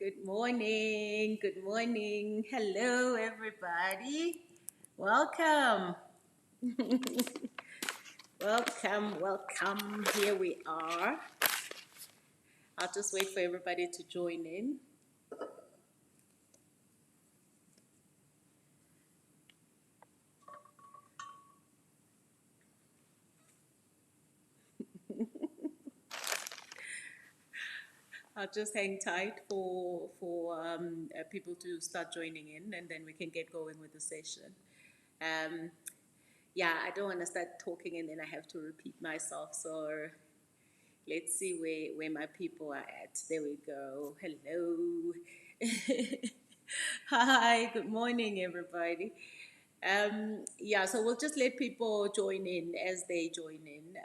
Good morning. Good morning. Hello, everybody. Welcome. Welcome. Here we are. I'll just wait for everybody to join in. I'll just hang tight for people to start joining in, and then we can get going with the session. Um, yeah, I don't want to start talking and then I have to repeat myself. So let's see where my people are at. There we go. Hello. Hi, good morning, everybody. Yeah, so we'll just let people join in as they join in,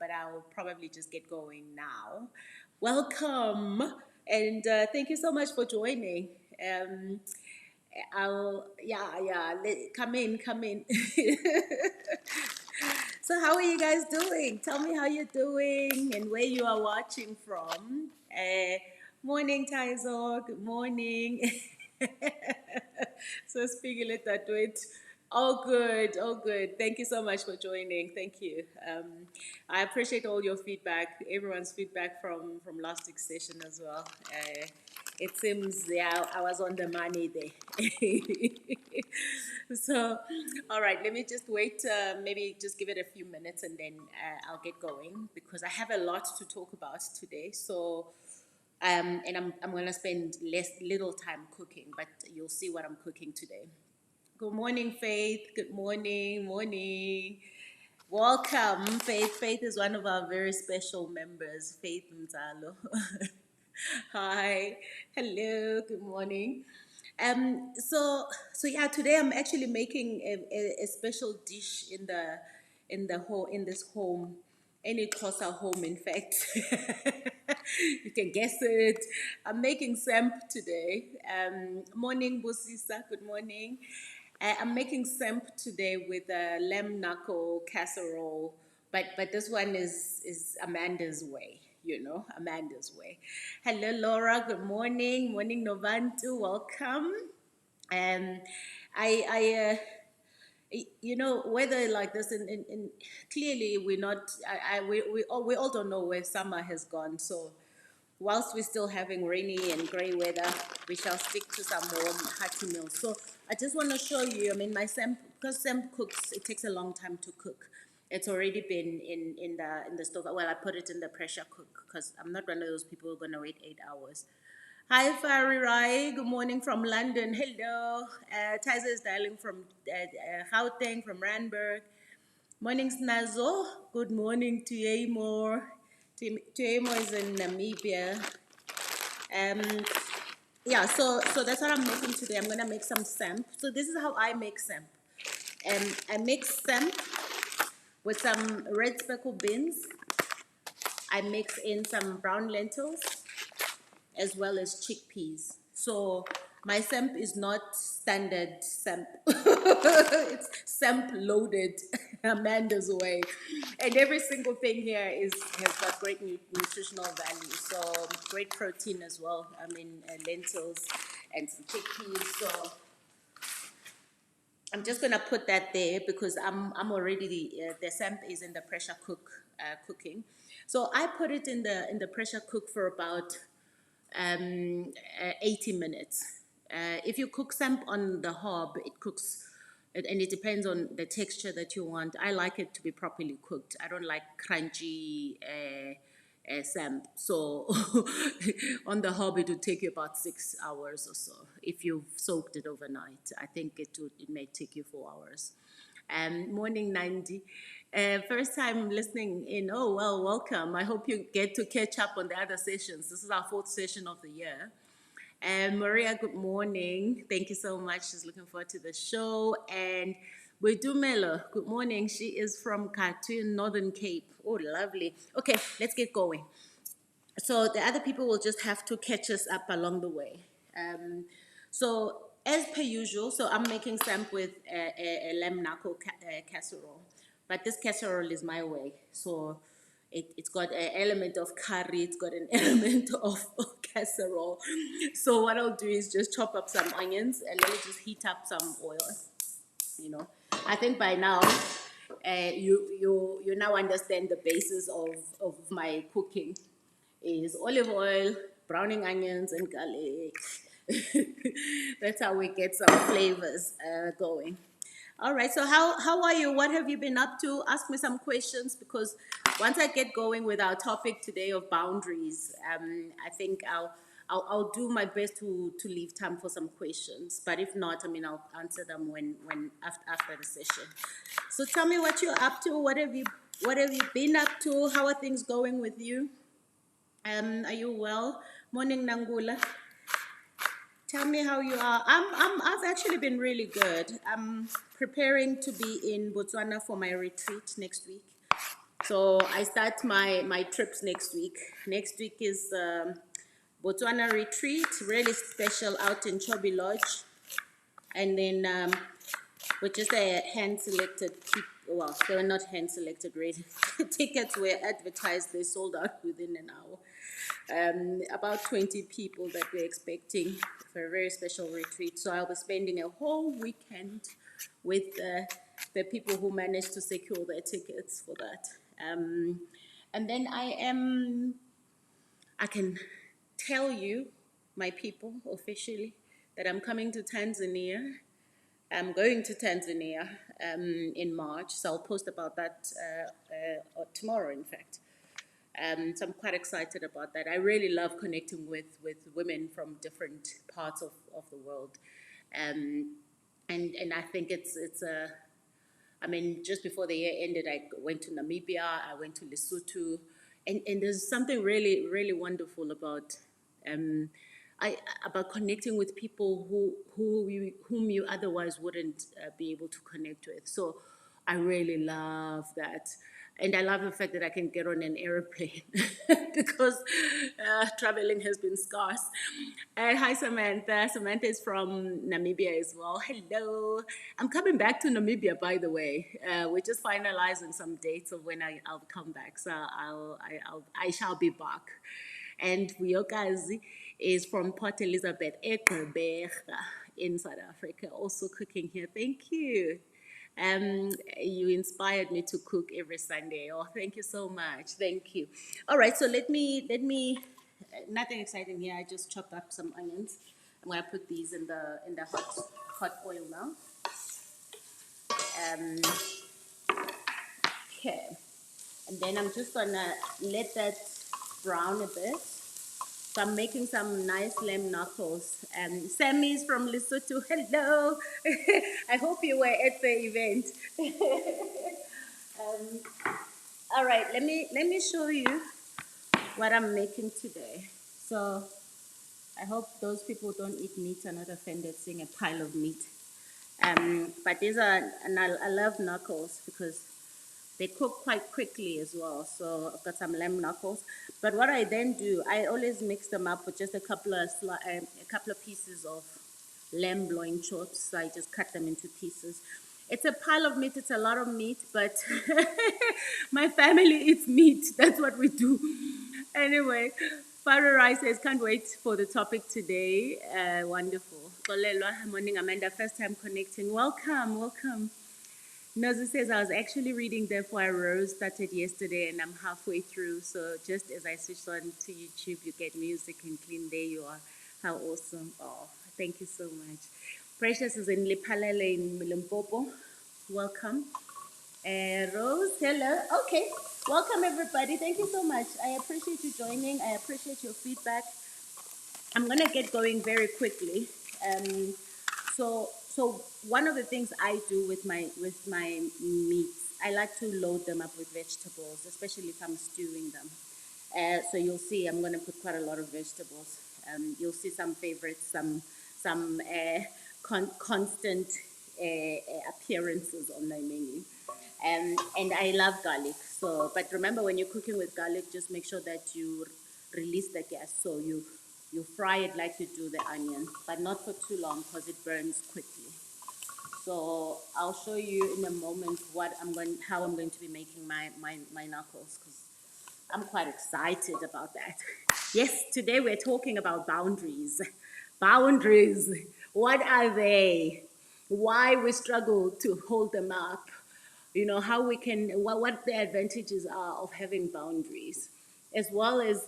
but I'll probably just get going now. Welcome, and thank you so much for joining. Um, come in, come in. So, how are you guys doing? Tell me how you're doing and where you are watching from. Morning, Taizo. Good morning. So, speaking it that way. Oh, good. Oh, good. Thank you so much for joining. Thank you. I appreciate all your feedback, everyone's feedback from last week's session as well. It seems, yeah, I was on the money there. So, all right, let me just wait, maybe just give it a few minutes and then I'll get going because I have a lot to talk about today. So, and I'm going to spend little time cooking, but you'll see what I'm cooking today. Good morning, Faith. Good morning. Welcome, Faith. Faith is one of our very special members, Faith Mzalo. Hi, hello, good morning. So yeah, today I'm actually making a special dish in this home, any Xhosa home, in fact. You can guess it. I'm making samp today. Morning, Busisa. Good morning. I'm making samp today with a lamb knuckle casserole, but this one is Amanda's way, Amanda's way. Hello, Laura. Good morning. Morning, Novantu. Welcome. Um, weather like this, and clearly we're not. We all don't know where summer has gone. So whilst we're still having rainy and grey weather, we shall stick to some warm hearty meals. So I just want to show you, I mean, my samp, because samp cooks, it takes a long time to cook. It's already been in the stove. Well, I put it in the pressure cook because I'm not one of those people who are going to wait 8 hours. Hi, Fari Rai. Good morning from London. Hello. Tizer is dialing from Gauteng, from Randburg. Morning, Snazo. Good morning to Yamor. Yamor is in Namibia. Um, yeah, so that's what I'm making today. I'm gonna make some samp. So this is how I make samp. I mix samp with some red speckle beans. I mix in some brown lentils as well as chickpeas. So my samp is not standard samp. It's samp loaded Amanda's way. And every single thing here has got great nutritional value. So great protein as well. I mean, lentils and some chickpeas. So I'm just gonna put that there because I'm already the samp is in the pressure cooking. So I put it in the pressure cook for about 80 minutes. If you cook samp on the hob, it cooks, and it depends on the texture that you want. I like it to be properly cooked. I don't like crunchy samp. So on the hob, it would take you about 6 hours or so. If you've soaked it overnight, I think it may take you 4 hours. Morning, Nandi. First time listening in. Oh, well, welcome. I hope you get to catch up on the other sessions. This is our fourth session of the year. And Maria, good morning. Thank you so much. She's looking forward to the show. And Wedumelo, good morning. She is from Katun, Northern Cape. Oh, lovely. Okay, let's get going. So the other people will just have to catch us up along the way. So as per usual, so I'm making samp with a lamb knuckle casserole, but this casserole is my way. So it's got an element of curry, it's got an element of casserole. So what I'll do is just chop up some onions and let it just heat up some oil. You know, I think by now, you now understand the basis of my cooking is olive oil, browning onions, and garlic. That's how we get some flavors going. All right. So how are you? What have you been up to? Ask me some questions because once I get going with our topic today of boundaries, I think I'll do my best to leave time for some questions. But if not, I mean I'll answer them when after the session. So tell me what you're up to. What have you been up to? How are things going with you? Are you well? Morning, Nangula. Tell me how you are. I've actually been really good. I'm preparing to be in Botswana for my retreat next week. So I start my trips next week. Next week is Botswana retreat, really special out in Chobe Lodge. And then with just a hand-selected, well, they were not hand-selected, really. Tickets were advertised, they sold out within an hour. About 20 people that we're expecting for a very special retreat. So I'll be spending a whole weekend with the people who managed to secure their tickets for that. And then I can tell you, my people, officially, that I'm coming to Tanzania. I'm going to Tanzania in March, so I'll post about that tomorrow, in fact. So I'm quite excited about that. I really love connecting with women from different parts of the world. And I think it's a, I mean, just before the year ended, I went to Namibia, I went to Lesotho, and there's something really, really wonderful um, about connecting with people whom you otherwise wouldn't be able to connect with. So I really love that. And I love the fact that I can get on an airplane because traveling has been scarce. And hi, Samantha. Samantha is from Namibia as well. Hello. I'm coming back to Namibia, by the way. We're just finalizing some dates of when I'll come back. So I shall be back. And Vuyokazi is from Port Elizabeth, Ekerberg in South Africa, also cooking here. Thank you. You inspired me to cook every Sunday. Oh, thank you so much. Thank you. All right, so let me. Nothing exciting here. I just chopped up some onions. I'm gonna put these in the hot oil now. Um, okay, and then I'm just gonna let that brown a bit. So I'm making some nice lamb knuckles. Sammy's from Lesotho. Hello. I hope you were at the event. All right, let me show you what I'm making today. So I hope those people who don't eat meat are not offended seeing a pile of meat. But these are, and I love knuckles because they cook quite quickly as well. So I've got some lamb knuckles. But what I then do, I always mix them up with just a couple of pieces of lamb loin chops. So I just cut them into pieces. It's a pile of meat. It's a lot of meat, but my family eats meat. That's what we do. Anyway, Farah Rai says, can't wait for the topic today. Wonderful. Kolelwa, morning, Amanda. First time connecting. Welcome, welcome. Nozi says, I was actually reading Therefore I Rose, started yesterday, and I'm halfway through. So just as I switched on to YouTube, you get music and clean. There you are. How awesome. Oh, thank you so much. Precious is in Lipalele in Limpopo. Welcome. Rose, hello. Okay. Welcome, everybody. Thank you so much. I appreciate you joining. I appreciate your feedback. I'm going to get going very quickly. Um, so one of the things I do with my meats, I like to load them up with vegetables, especially if I'm stewing them. So you'll see I'm going to put quite a lot of vegetables. You'll see some favorites, some constant appearances on my menu. And I love garlic. So, but remember, when you're cooking with garlic, just make sure that you release the gas. So you fry it like you do the onion, but not for too long because it burns quickly. So I'll show you in a moment how I'm going to be making my knuckles because I'm quite excited about that. Yes, today we're talking about boundaries. Boundaries, what are they? Why we struggle to hold them up? You know, how we can, what the advantages are of having boundaries, as well as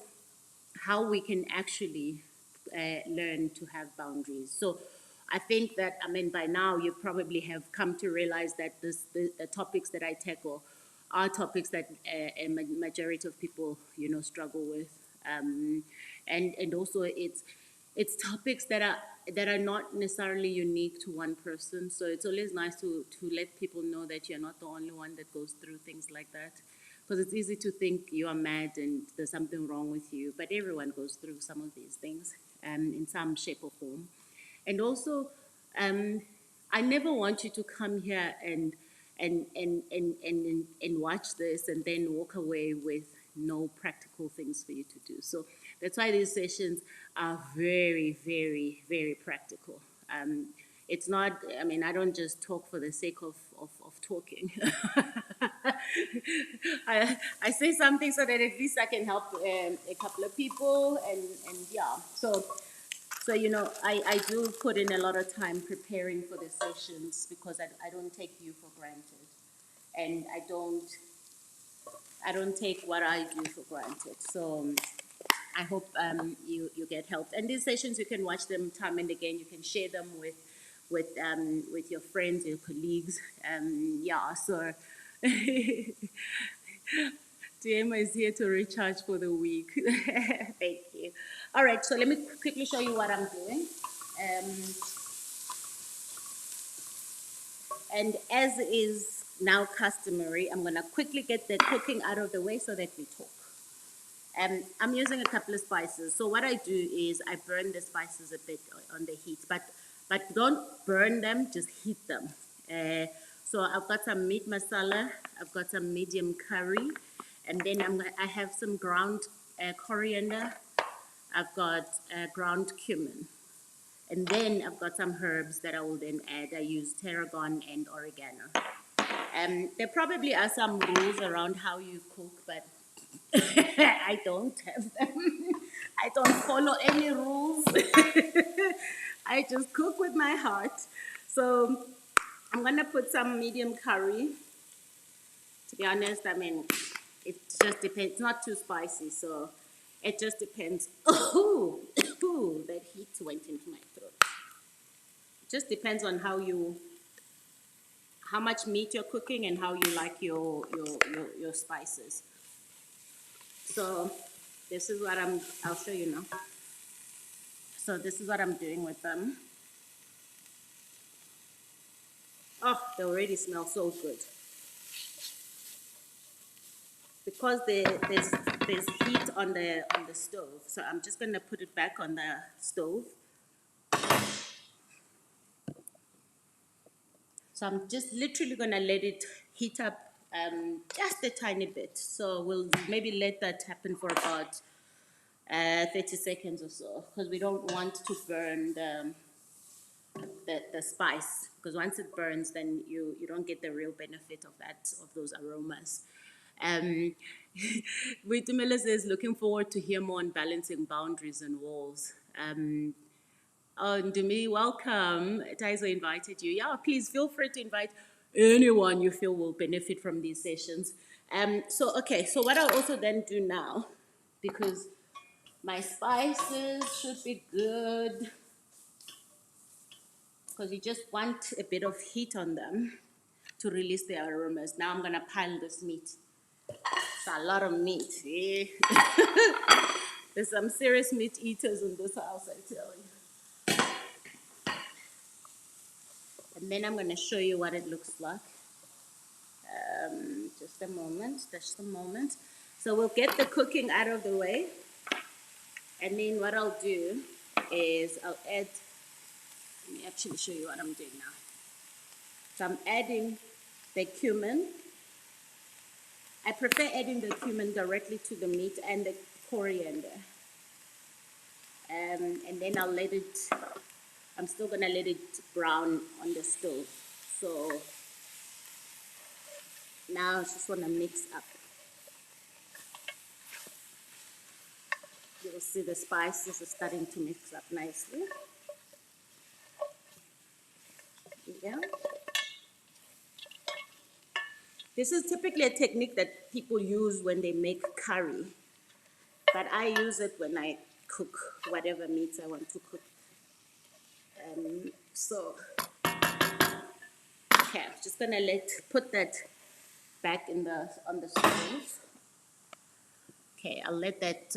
how we can actually learn to have boundaries. So I think that, I mean, by now you probably have come to realize that the topics that I tackle are topics that a majority of people, you know, struggle with. Um, and also it's topics that are not necessarily unique to one person. So it's always nice to let people know that you're not the only one that goes through things like that. Because it's easy to think you are mad and there's something wrong with you, but everyone goes through some of these things in some shape or form. And also, um, I never want you to come here and watch this and then walk away with no practical things for you to do. So that's why these sessions are very, very, very practical. It's not, I mean, I don't just talk for the sake of talking. I say something so that at least I can help a couple of people, and yeah. So you know, I do put in a lot of time preparing for the sessions because I don't take you for granted, and I don't take what I do for granted. So I hope you get helped. And these sessions, you can watch them time and again. You can share them with your friends, your colleagues. Yeah, so Diema is here to recharge for the week. Thank you. All right, so let me quickly show you what I'm doing. Um, and as is now customary, I'm gonna quickly get the cooking out of the way so that we talk. I'm using a couple of spices. So what I do is I burn the spices a bit on the heat, but don't burn them, just heat them. Uh, so I've got some meat masala, I've got some medium curry, and then I have some ground coriander, I've got ground cumin, and then I've got some herbs that I will then add. I use tarragon and oregano. There probably are some rules around how you cook, but I don't have them. I don't follow any rules. I just cook with my heart. So I'm gonna put some medium curry. To be honest, I mean, it just depends. It's not too spicy, so it just depends. Oh, that heat went into my throat. It just depends on how much meat you're cooking and how you like your spices. So this is what I'll show you now. So this is what I'm doing with them. Oh, they already smell so good. Because there's heat on the stove, so I'm just gonna put it back on the stove. So I'm just literally gonna let it heat up just a tiny bit. So we'll maybe let that happen for about 30 seconds or so, because we don't want to burn the spice, because once it burns, then you don't get the real benefit of those aromas. Um, Witumela says, looking forward to hear more on balancing boundaries and walls. Oh, Ndumi, welcome. Taizo invited you. Yeah, please feel free to invite anyone you feel will benefit from these sessions. Okay, so what I'll also then do now, because my spices should be good, because you just want a bit of heat on them to release the aromas. Now I'm gonna pile this meat. It's a lot of meat. Eh? There's some serious meat eaters in this house, I tell you. And then I'm gonna show you what it looks like. Just a moment, just a moment. So we'll get the cooking out of the way. And then what I'll do is I'll add, let me actually show you what I'm doing now. So I'm adding the cumin. I prefer adding the cumin directly to the meat and the coriander. And then I'll let it, I'm still gonna let it brown on the stove. So now I just wanna mix up. you'll see the spices are starting to mix up nicely. Yeah. This is typically a technique that people use when they make curry, but I use it when I cook whatever meats I want to cook. So, okay, I'm just gonna put that back in the on the stove. Okay, I'll let that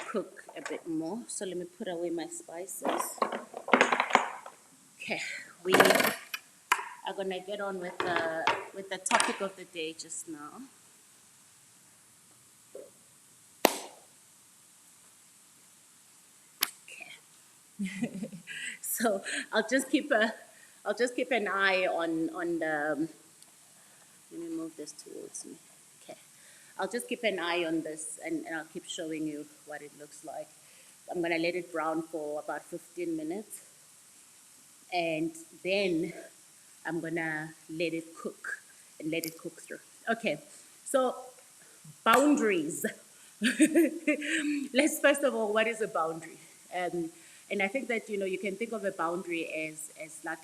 cook a bit more. So let me put away my spices. Okay, we are gonna get on with the topic of the day just now. Okay, so I'll just keep a I'll just keep an eye on the. Let me move this towards me. Okay, I'll just keep an eye on this and I'll keep showing you what it looks like. I'm gonna let it brown for about 15 minutes, and then I'm gonna let it cook and let it cook through. Okay, so boundaries. Let's first of all, what is a boundary? And I think that you can think of a boundary as like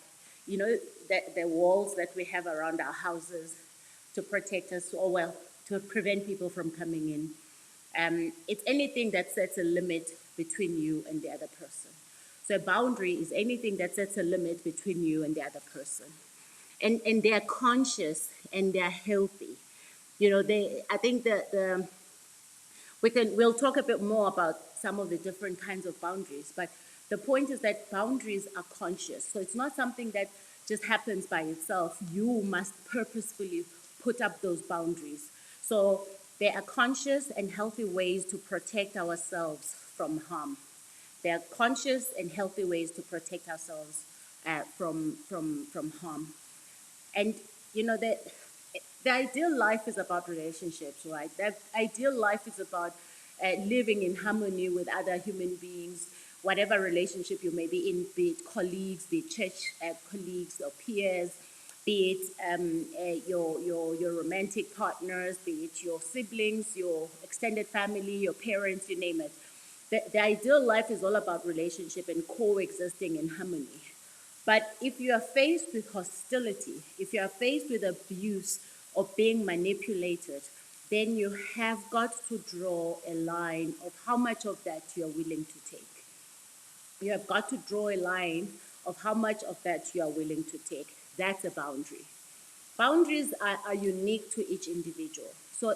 the walls that we have around our houses to protect us, or well, to prevent people from coming in. It's anything that sets a limit between you and the other person. So a boundary is anything that sets a limit between you and the other person. And they're conscious and they're healthy. I think that we'll talk a bit more about some of the different kinds of boundaries, but the point is that boundaries are conscious. So it's not something that just happens by itself. You must purposefully put up those boundaries. So there are conscious and healthy ways to protect ourselves from harm. There are conscious and healthy ways to protect ourselves from harm. And that the ideal life is about relationships, right? That ideal life is about living in harmony with other human beings, whatever relationship you may be in, be it colleagues, be it church colleagues or peers, be it your romantic partners, be it your siblings, your extended family, your parents, you name it. The ideal life is all about relationship and coexisting in harmony. But if you are faced with hostility, if you are faced with abuse or being manipulated, then you have got to draw a line of how much of that you're willing to take. You have got to draw a line of how much of that you are willing to take. That's a boundary. Boundaries are unique to each individual. So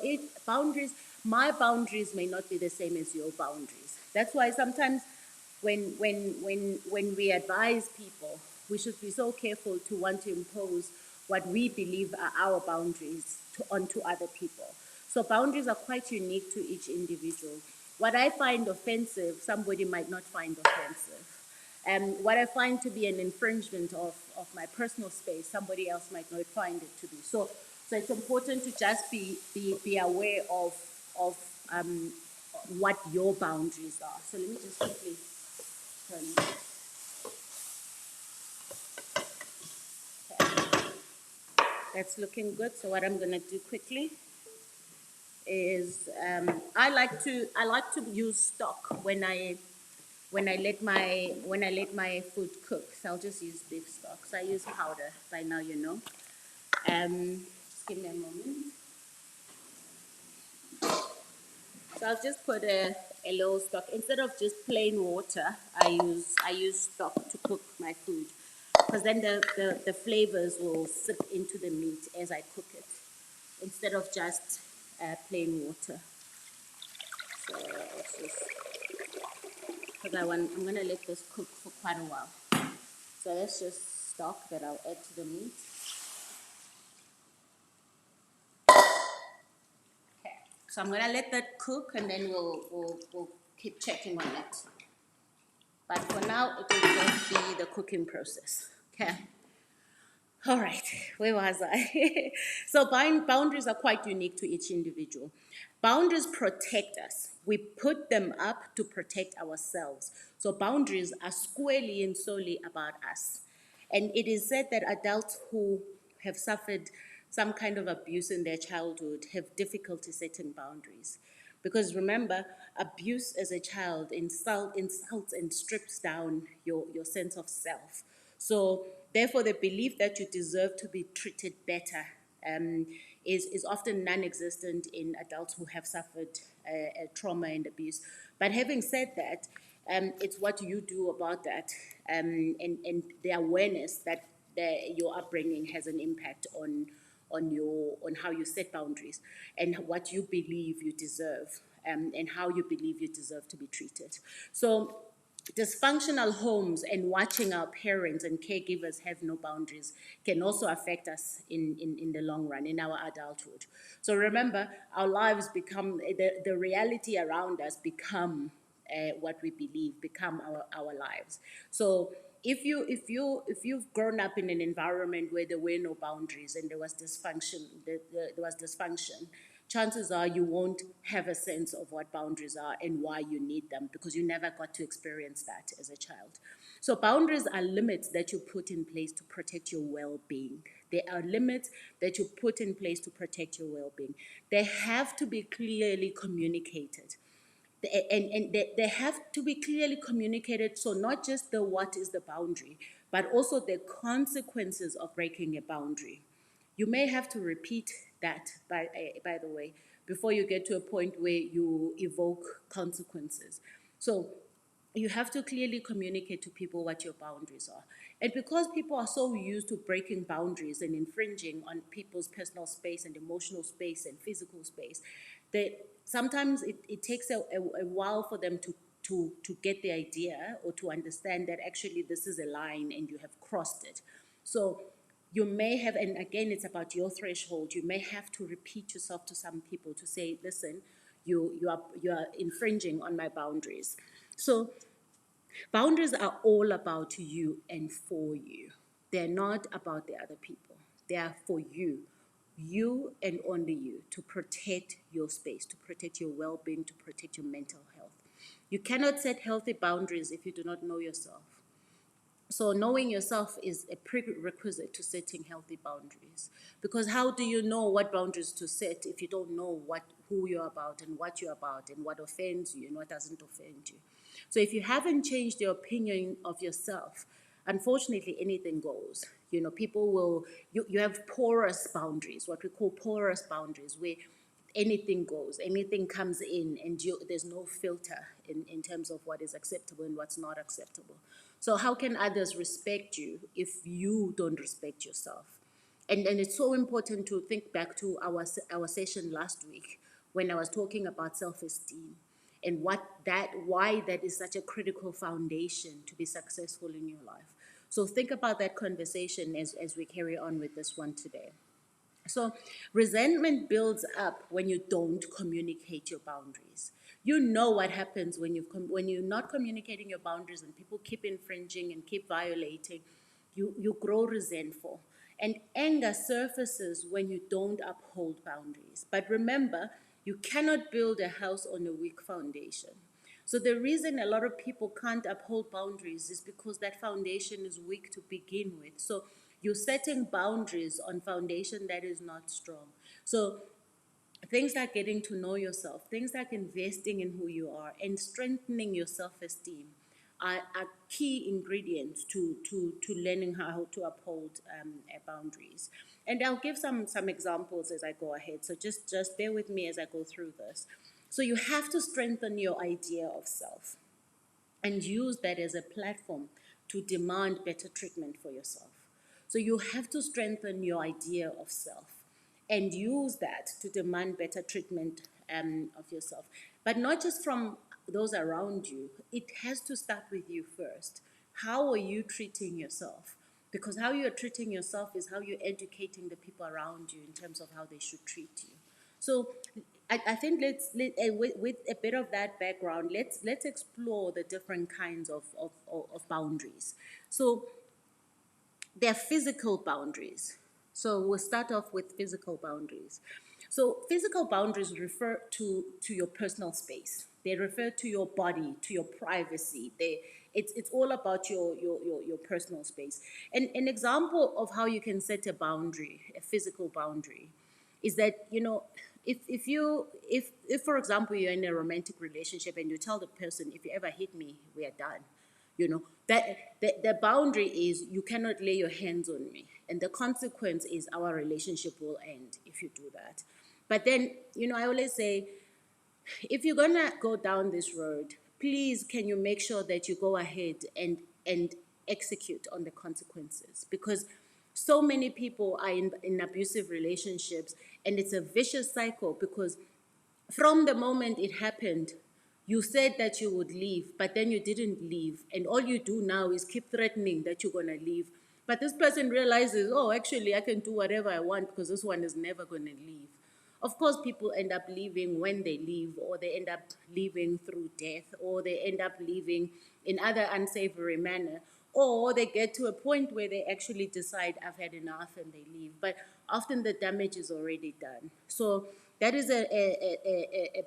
my boundaries may not be the same as your boundaries. That's why sometimes when we advise people, we should be so careful to want to impose what we believe are our boundaries onto other people. So boundaries are quite unique to each individual. What I find offensive, somebody might not find offensive. And what I find to be an infringement of my personal space, somebody else might not find it to be. So it's important to just be aware of um, what your boundaries are. So let me just quickly turn. Okay. That's looking good. So what I'm gonna do quickly is I like to use stock when I let my food cook. So I'll just use beef stock. So I use powder. By now you know. Just give me a moment. So I'll just put a little stock instead of just plain water. I use stock to cook my food because then the flavors will sip into the meat as I cook it instead of just plain water. So it's just because I'm gonna let this cook for quite a while. So that's just stock that I'll add to the meat. Okay. So I'm gonna let that cook and then we'll keep checking on it. But for now, it will just be the cooking process. Okay. All right, where was I? So boundaries are quite unique to each individual. Boundaries protect us. We put them up to protect ourselves. So boundaries are squarely and solely about us. And it is said that adults who have suffered some kind of abuse in their childhood have difficulty setting boundaries Because remember, abuse as a child insults and strips down your sense of self. So therefore, the belief that you deserve to be treated better um, is often non-existent in adults who have suffered trauma and abuse. But having said that, it's what you do about that, and the awareness that your upbringing has an impact on how you set boundaries and what you believe you deserve, and how you believe you deserve to be treated. So dysfunctional homes and watching our parents and caregivers have no boundaries can also affect us in the long run, in our adulthood. So remember, our lives become, the reality around us become what we believe, become our lives. So if you've grown up in an environment where there were no boundaries and there was dysfunction, chances are you won't have a sense of what boundaries are and why you need them, because you never got to experience that as a child. So boundaries are limits that you put in place to protect your well-being. They are limits that you put in place to protect your well-being. They have to be clearly communicated. And they have to be clearly communicated. So not just the what is the boundary, but also the consequences of breaking a boundary. You may have to repeat that, by the way, before you get to a point where you evoke consequences. So you have to clearly communicate to people what your boundaries are. And because people are so used to breaking boundaries and infringing on people's personal space and emotional space and physical space, that sometimes it takes a while for them to get the idea or to understand that actually this is a line and you have crossed it. So you may have, and again, it's about your threshold. You may have to repeat yourself to some people to say, listen, you are infringing on my boundaries. So boundaries are all about you and for you. They're not about the other people. They are for you and only you, to protect your space, to protect your well-being, to protect your mental health. You cannot set healthy boundaries if you do not know yourself. So knowing yourself is a prerequisite to setting healthy boundaries. Because how do you know what boundaries to set if you don't know who you're about and what you're about and what offends you and what doesn't offend you? So if you haven't changed your opinion of yourself, unfortunately anything goes. People will, you have porous boundaries, what we call porous boundaries, where anything goes, anything comes in, and there's no filter in terms of what is acceptable and what's not acceptable. So how can others respect you if you don't respect yourself? And it's so important to think back to our session last week when I was talking about self-esteem and why that is such a critical foundation to be successful in your life. So think about that conversation as we carry on with this one today. So resentment builds up when you don't communicate your boundaries. You know what happens when you're not communicating your boundaries and people keep infringing and keep violating. You grow resentful. And anger surfaces when you don't uphold boundaries. But remember, you cannot build a house on a weak foundation. So the reason a lot of people can't uphold boundaries is because that foundation is weak to begin with. So you're setting boundaries on foundation that is not strong. So things like getting to know yourself, things like investing in who you are and strengthening your self-esteem are key ingredients to learning how to uphold boundaries. And I'll give some examples as I go ahead. So just bear with me as I go through this. So you have to strengthen your idea of self and use that as a platform to demand better treatment for yourself. So you have to strengthen your idea of self and use that to demand better treatment of yourself. But not just from those around you, it has to start with you first. How are you treating yourself? Because how you're treating yourself is how you're educating the people around you in terms of how they should treat you. So I think with a bit of that background, let's explore the different kinds of boundaries. So there are physical boundaries. So we'll start off with physical boundaries. So physical boundaries refer to your personal space. They refer to your body, to your privacy. It's all about your personal space. And an example of how you can set a boundary, a physical boundary, is that, if for example you're in a romantic relationship and you tell the person, if you ever hit me, we are done, that the boundary is you cannot lay your hands on me, and the consequence is our relationship will end if you do that. But then, I always say, if you're gonna go down this road, please can you make sure that you go ahead and execute on the consequences, because so many people are in abusive relationships, and it's a vicious cycle, because from the moment it happened, you said that you would leave, but then you didn't leave. And all you do now is keep threatening that you're going to leave. But this person realizes, oh, actually, I can do whatever I want because this one is never going to leave. Of course, people end up leaving when they leave, or they end up leaving through death, or they end up leaving in other unsavory manner, or they get to a point where they actually decide, I've had enough, and they leave. But often the damage is already done. So that is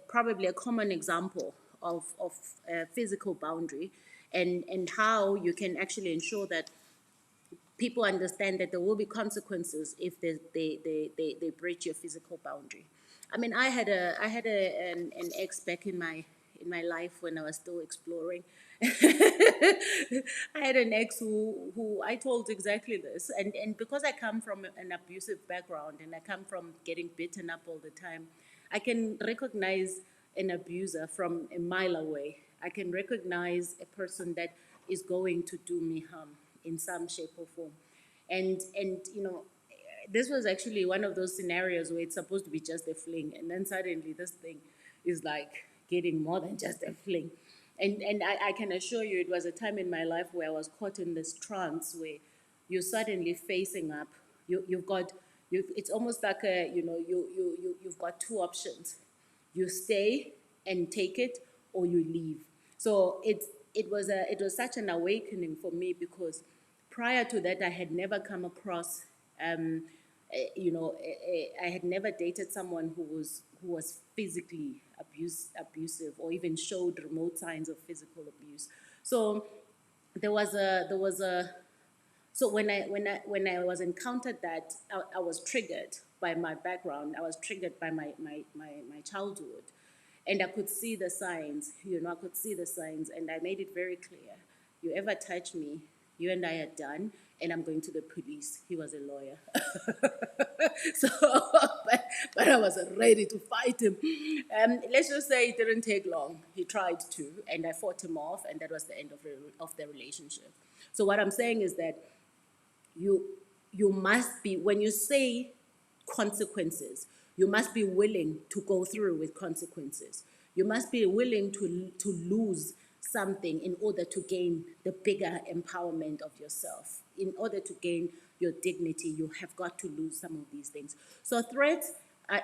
probably a common example of physical boundary, and how you can actually ensure that people understand that there will be consequences if they breach your physical boundary. I mean, I had an ex back in my life when I was still exploring. I had an ex who I told exactly this, and because I come from an abusive background and I come from getting beaten up all the time, I can recognize an abuser from a mile away. I can recognize a person that is going to do me harm in some shape or form. And this was actually one of those scenarios where it's supposed to be just a fling, and then suddenly this thing is like getting more than just a fling. And I can assure you, it was a time in my life where I was caught in this trance where you're suddenly facing up. It's almost like you've got two options. You stay and take it, or you leave. So it was such an awakening for me, because prior to that I had never come across, I had never dated someone who was physically abusive, or even showed remote signs of physical abuse. So there was a so when I was encountered that, I was triggered by my background. I was triggered by my childhood, and I could see the signs. I could see the signs, and I made it very clear: you ever touch me, you and I are done, and I'm going to the police. He was a lawyer. So, but I was ready to fight him. Let's just say it didn't take long. He tried to, and I fought him off, and that was the end of the relationship. So what I'm saying is that you you must be, when you say consequences, you must be willing to go through with consequences. You must be willing to lose something in order to gain the bigger empowerment of yourself. In order to gain your dignity, you have got to lose some of these things. So threats,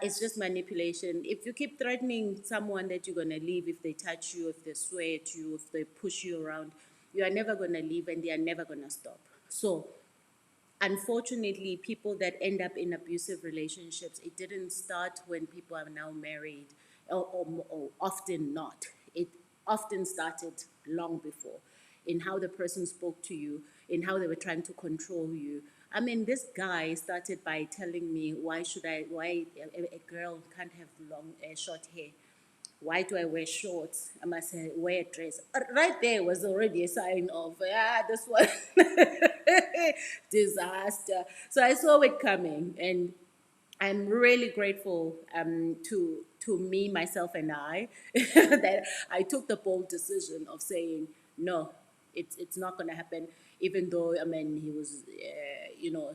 it's just manipulation. If you keep threatening someone that you're going to leave if they touch you, if they swear at you, if they push you around, you are never going to leave, and they are never going to stop. So unfortunately, people that end up in abusive relationships, it didn't start when people are now married, or often not. It often started long before, in how the person spoke to you, in how they were trying to control you. I mean, this guy started by telling me, why a girl can't have short hair. Why do I wear shorts? I must wear a dress. Right there was already a sign of, this one, disaster. So I saw it coming, and I'm really grateful, to me, myself, and I, that I took the bold decision of saying, no, it's not going to happen. Even though, I mean, he was,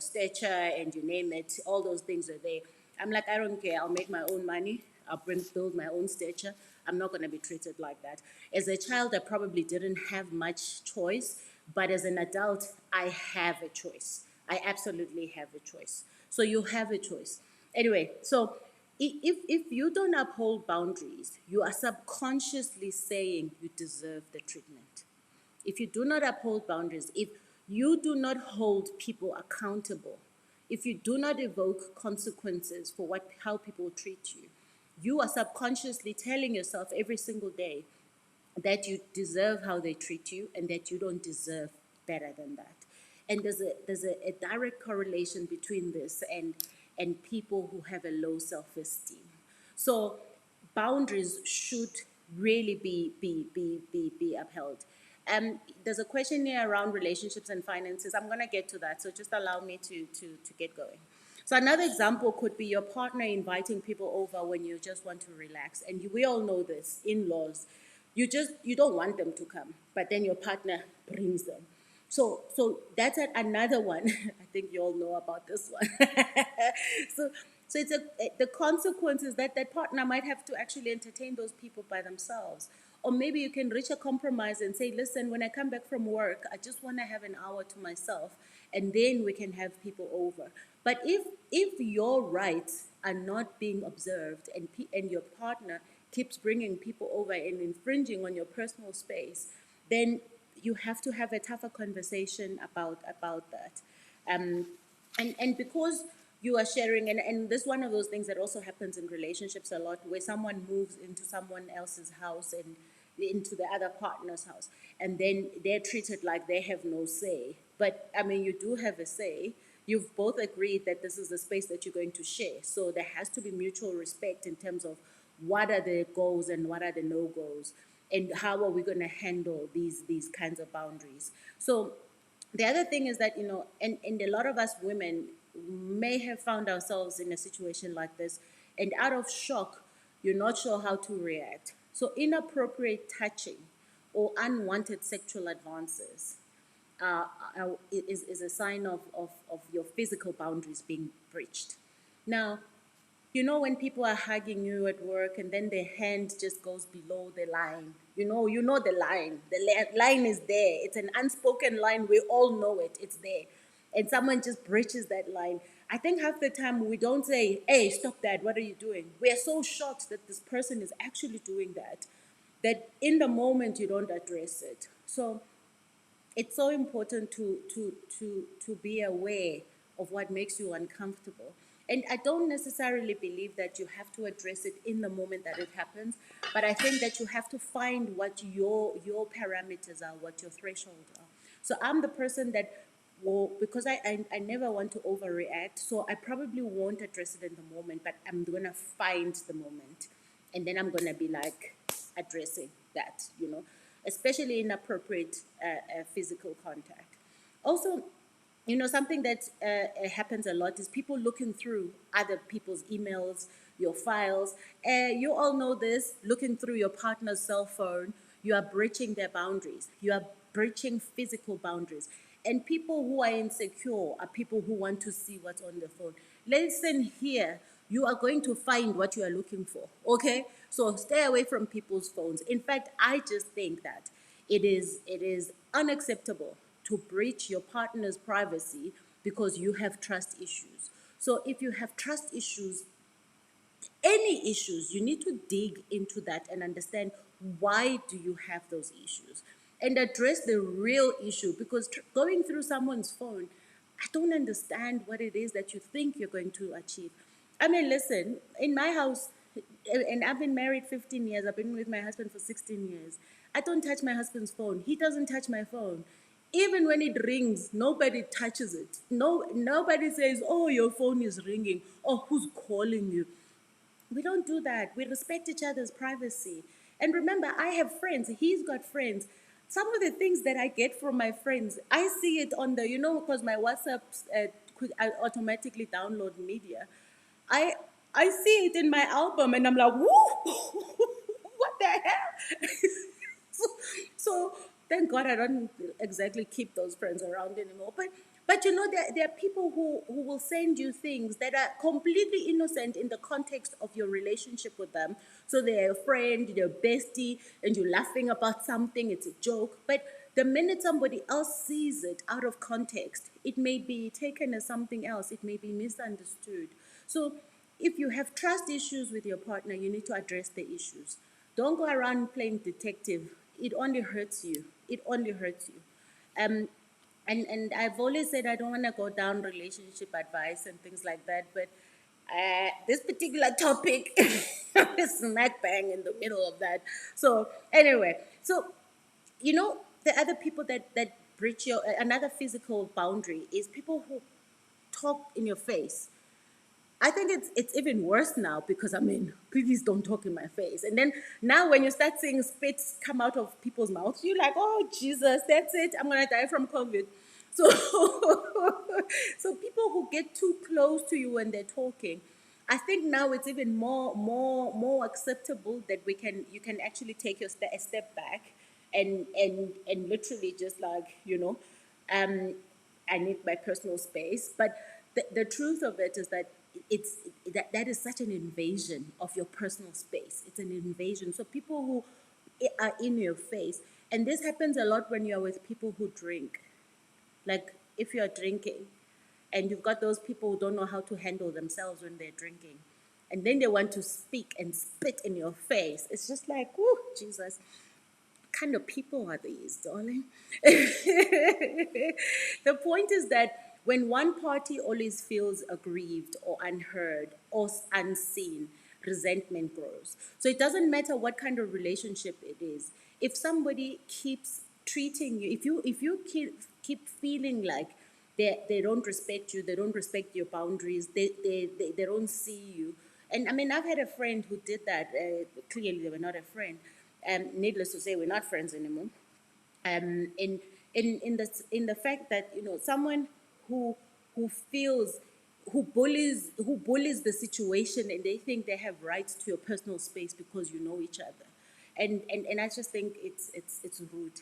stature, and you name it, all those things are there. I'm like, I don't care. I'll make my own money. I'll build my own stature. I'm not going to be treated like that. As a child, I probably didn't have much choice, but as an adult, I have a choice. I absolutely have a choice. So you have a choice. Anyway, so if you don't uphold boundaries, you are subconsciously saying you deserve the treatment. If you do not uphold boundaries, if you do not hold people accountable, if you do not evoke consequences for how people treat you, you are subconsciously telling yourself every single day that you deserve how they treat you, and that you don't deserve better than that. And there's a direct correlation between this and people who have a low self-esteem. So boundaries should really be upheld. There's a question here around relationships and finances. I'm going to get to that, so just allow me to get going. So another example could be your partner inviting people over when you just want to relax, and we all know this, in-laws. You don't want them to come, but then your partner brings them. So that's another one. I think you all know about this one. so so the consequence is that that partner might have to actually entertain those people by themselves. Or maybe you can reach a compromise and say, listen, when I come back from work, I just want to have an hour to myself, and then we can have people over. But if your rights are not being observed, and your partner keeps bringing people over and infringing on your personal space, then you have to have a tougher conversation about that. Um, and because you are sharing, and this is one of those things that also happens in relationships a lot, where someone moves into someone else's house and into the other partner's house, and then they're treated like they have no say. But I mean, you do have a say. You've both agreed that this is the space that you're going to share, so there has to be mutual respect in terms of what are the goals and what are the no goals, and how are we going to handle these kinds of boundaries. So the other thing is that, and a lot of us women may have found ourselves in a situation like this, and out of shock, you're not sure how to react. So inappropriate touching or unwanted sexual advances is a sign of your physical boundaries being breached. Now, when people are hugging you at work and then their hand just goes below the line, you know the line. The line is there. It's an unspoken line. We all know it. It's there. And someone just breaches that line. I think half the time we don't say, hey, stop that. What are you doing? We are so shocked that this person is actually doing that, that in the moment you don't address it. So it's so important to be aware of what makes you uncomfortable. And I don't necessarily believe that you have to address it in the moment that it happens, but I think that you have to find what your parameters are, what your thresholds are. So I'm the person that will, because I never want to overreact, so I probably won't address it in the moment, but I'm gonna find the moment, and then I'm gonna be like addressing that, especially inappropriate physical contact. Also, something that happens a lot is people looking through other people's emails, your files. You all know this, looking through your partner's cell phone, you are breaching their boundaries. You are breaching physical boundaries. And people who are insecure are people who want to see what's on the phone. Listen here, you are going to find what you are looking for, okay? So stay away from people's phones. In fact, I just think that it is unacceptable to breach your partner's privacy because you have trust issues. So if you have trust issues, any issues, you need to dig into that and understand, why do you have those issues, and address the real issue. Because going through someone's phone, I don't understand what it is that you think you're going to achieve. I mean, listen, in my house, and I've been married 15 years, I've been with my husband for 16 years. I don't touch my husband's phone. He doesn't touch my phone. Even when it rings, nobody touches it. Nobody says, oh, your phone is ringing, or who's calling you. We don't do that. We respect each other's privacy. And remember, I have friends. He's got friends. Some of the things that I get from my friends, I see it on the, because my WhatsApp, I automatically download media. I I see it in my album, and I'm like, woo, what the hell? so, so thank God I don't exactly keep those friends around anymore. But there are people who will send you things that are completely innocent in the context of your relationship with them. So they're a friend, they're a bestie, and you're laughing about something, it's a joke. But the minute somebody else sees it out of context, it may be taken as something else, it may be misunderstood. So if you have trust issues with your partner, you need to address the issues. Don't go around playing detective. It only hurts you. It only hurts you. Um, and I've always said I don't want to go down relationship advice and things like that, but this particular topic is smack bang in the middle of that. So anyway, the other people that breach another physical boundary is people who talk in your face. I think it's even worse now because I mean, please don't talk in my face. And then now when you start seeing spits come out of people's mouths, you're like, oh Jesus, that's it. I'm gonna die from COVID. So so people who get too close to you when they're talking, I think now it's even more acceptable that we can you can actually take a step back and literally just like, um, I need my personal space. But the truth of it is that that is such an invasion of your personal space. It's an invasion. So people who are in your face, and this happens a lot when you're with people who drink. Like if you're drinking, and you've got those people who don't know how to handle themselves when they're drinking, and then they want to speak and spit in your face. It's just like, whoo, Jesus, kind of people are these, darling? The point is that when one party always feels aggrieved or unheard or unseen, resentment grows. So it doesn't matter what kind of relationship it is. If somebody keeps treating you, if you keep feeling like they don't respect you, they don't respect your boundaries, they don't see you. And I mean, I've had a friend who did that. Clearly, they were not a friend. Needless to say, we're not friends anymore. In the fact that someone who feels who bullies the situation, and they think they have rights to your personal space because you know each other, and I just think it's rude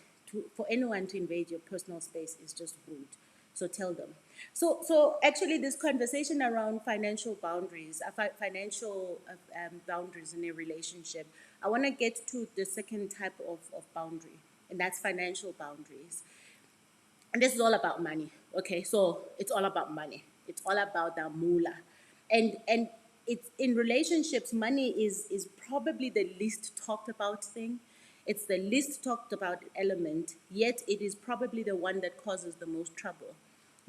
for anyone to invade your personal space is just rude. So tell them. So actually, this conversation around financial boundaries, financial boundaries in a relationship, I want to get to the second type of boundary, and that's financial boundaries. And this is all about money. Okay, so it's all about money. It's all about the moolah, and it's in relationships. Money is probably the least talked about thing. It's the least talked about element. Yet it is probably the one that causes the most trouble.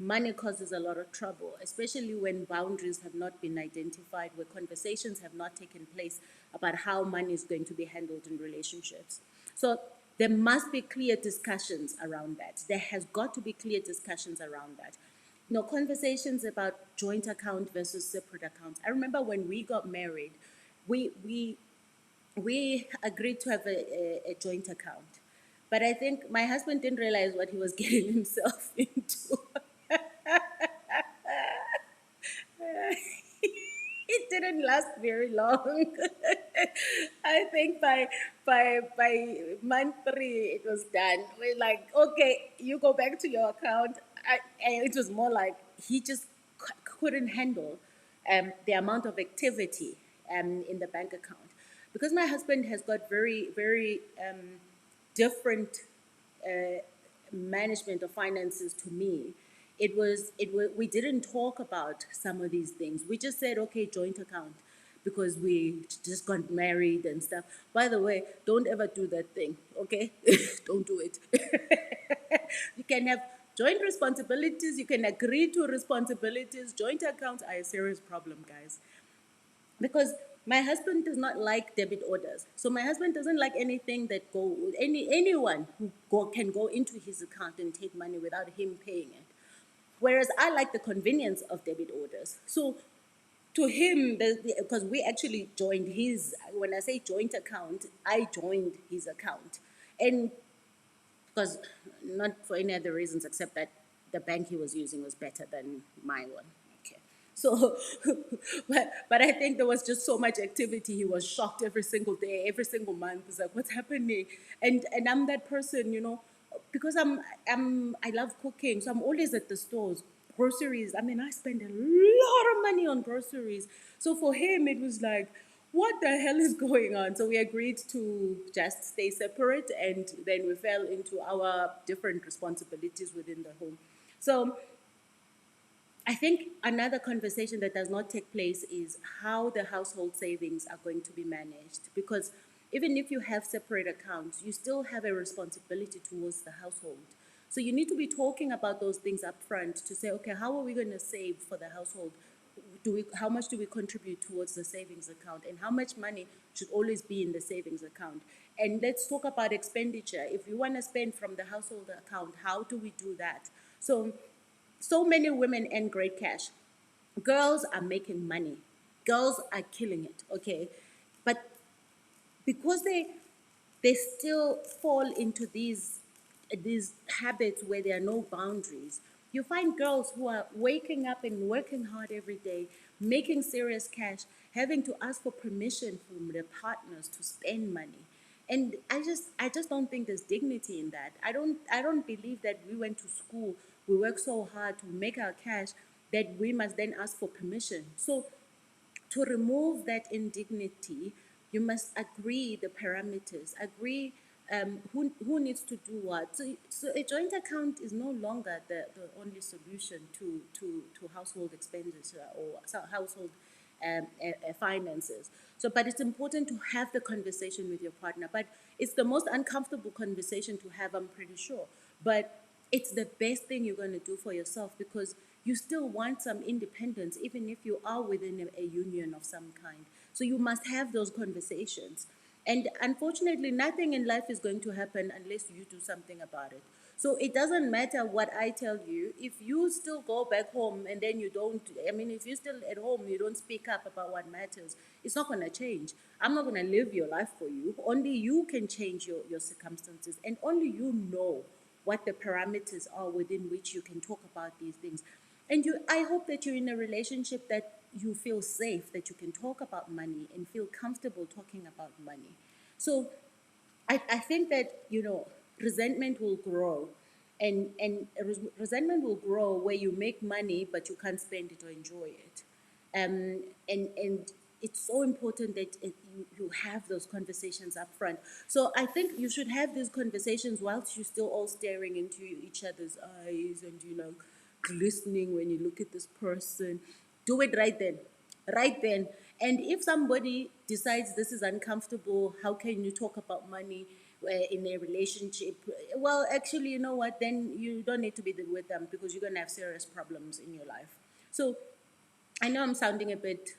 Money causes a lot of trouble, especially when boundaries have not been identified, where conversations have not taken place about how money is going to be handled in relationships. So there must be clear discussions around that. There has got to be clear discussions around that. Conversations about joint account versus separate accounts. I remember when we got married, we we we agreed to have a joint account. But I think my husband didn't realize what he was getting himself into. It didn't last very long. I think by month three it was done. We're like, okay, you go back to your account. And it was more like he just couldn't handle the amount of activity in the bank account, because my husband has got very different management of finances to me. It was we didn't talk about some of these things. We just said, okay, joint account, because we just got married and stuff. By the way, don't ever do that thing, okay? Don't do it. You can have joint responsibilities, you can agree to responsibilities. Joint accounts are a serious problem, guys, because my husband does not like debit orders. So my husband doesn't like anything that anyone who can go into his account and take money without him paying it. Whereas I like the convenience of debit orders. So to him, because we actually joined his, when I say joint account, I joined his account. And because not for any other reasons except that the bank he was using was better than my one. Okay. So, but I think there was just so much activity. He was shocked every single day, every single month. He's like, "What's happening?" And I'm that person, because I love cooking, so I'm always at the stores. Groceries. I mean, I spend a lot of money on groceries. So for him, it was like, what the hell is going on? So we agreed to just stay separate, and then we fell into our different responsibilities within the home. So I think another conversation that does not take place is how the household savings are going to be managed. Because even if you have separate accounts, you still have a responsibility towards the household. So you need to be talking about those things up front to say, okay, how are we going to save for the household? How much do we contribute towards the savings account, and how much money should always be in the savings account? And let's talk about expenditure. If you want to spend from the household account, how do we do that? So many women earn great cash, Girls are making money. Girls are killing it, okay? But because they still fall into these habits where there are no boundaries. You find girls who are waking up and working hard every day, making serious cash, having to ask for permission from their partners to spend money. And I just don't think there's dignity in that. I don't believe that we went to school, we work so hard to make our cash that we must then ask for permission. So to remove that indignity, you must agree the parameters, agree who needs to do what. So a joint account is no longer the only solution to household expenditure or household finances. So, but it's important to have the conversation with your partner. But it's the most uncomfortable conversation to have, I'm pretty sure. But it's the best thing you're going to do for yourself because you still want some independence, even if you are within a union of some kind. So you must have those conversations. And unfortunately, nothing in life is going to happen unless you do something about it. So it doesn't matter what I tell you. If you still go back home and then you don't, I mean, if you're still at home, you don't speak up about what matters, it's not going to change. I'm not going to live your life for you. Only you can change your circumstances, and only you know what the parameters are within which you can talk about these things. And I hope that you're in a relationship that you feel safe, that you can talk about money and feel comfortable talking about money. So I think that, resentment will grow. And resentment will grow where you make money, but you can't spend it or enjoy it. And it's so important that you have those conversations up front. So I think you should have these conversations whilst you're still all staring into each other's eyes and, glistening when you look at this person. Do it right then. Right then. And if somebody decides this is uncomfortable, how can you talk about money in a relationship? Well, actually, you know what? Then you don't need to be with them because you're going to have serious problems in your life. So I know I'm sounding a bit,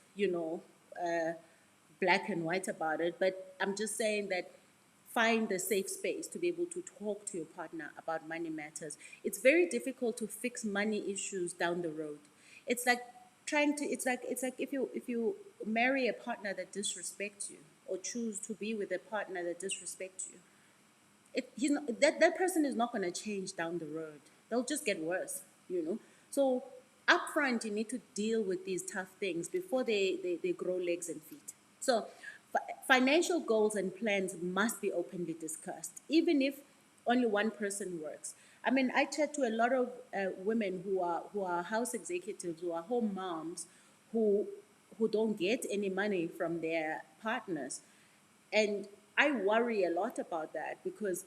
black and white about it, but I'm just saying that find a safe space to be able to talk to your partner about money matters. It's very difficult to fix money issues down the road. It's like it's like if you marry a partner that disrespects you or choose to be with a partner that disrespects you, that person is not going to change down the road. They'll just get worse. So upfront you need to deal with these tough things before they grow legs and feet. So financial goals and plans must be openly discussed, even if only one person works. I mean, I chat to a lot of women who are house executives, who are home moms, who who don't get any money from their partners. And I worry a lot about that because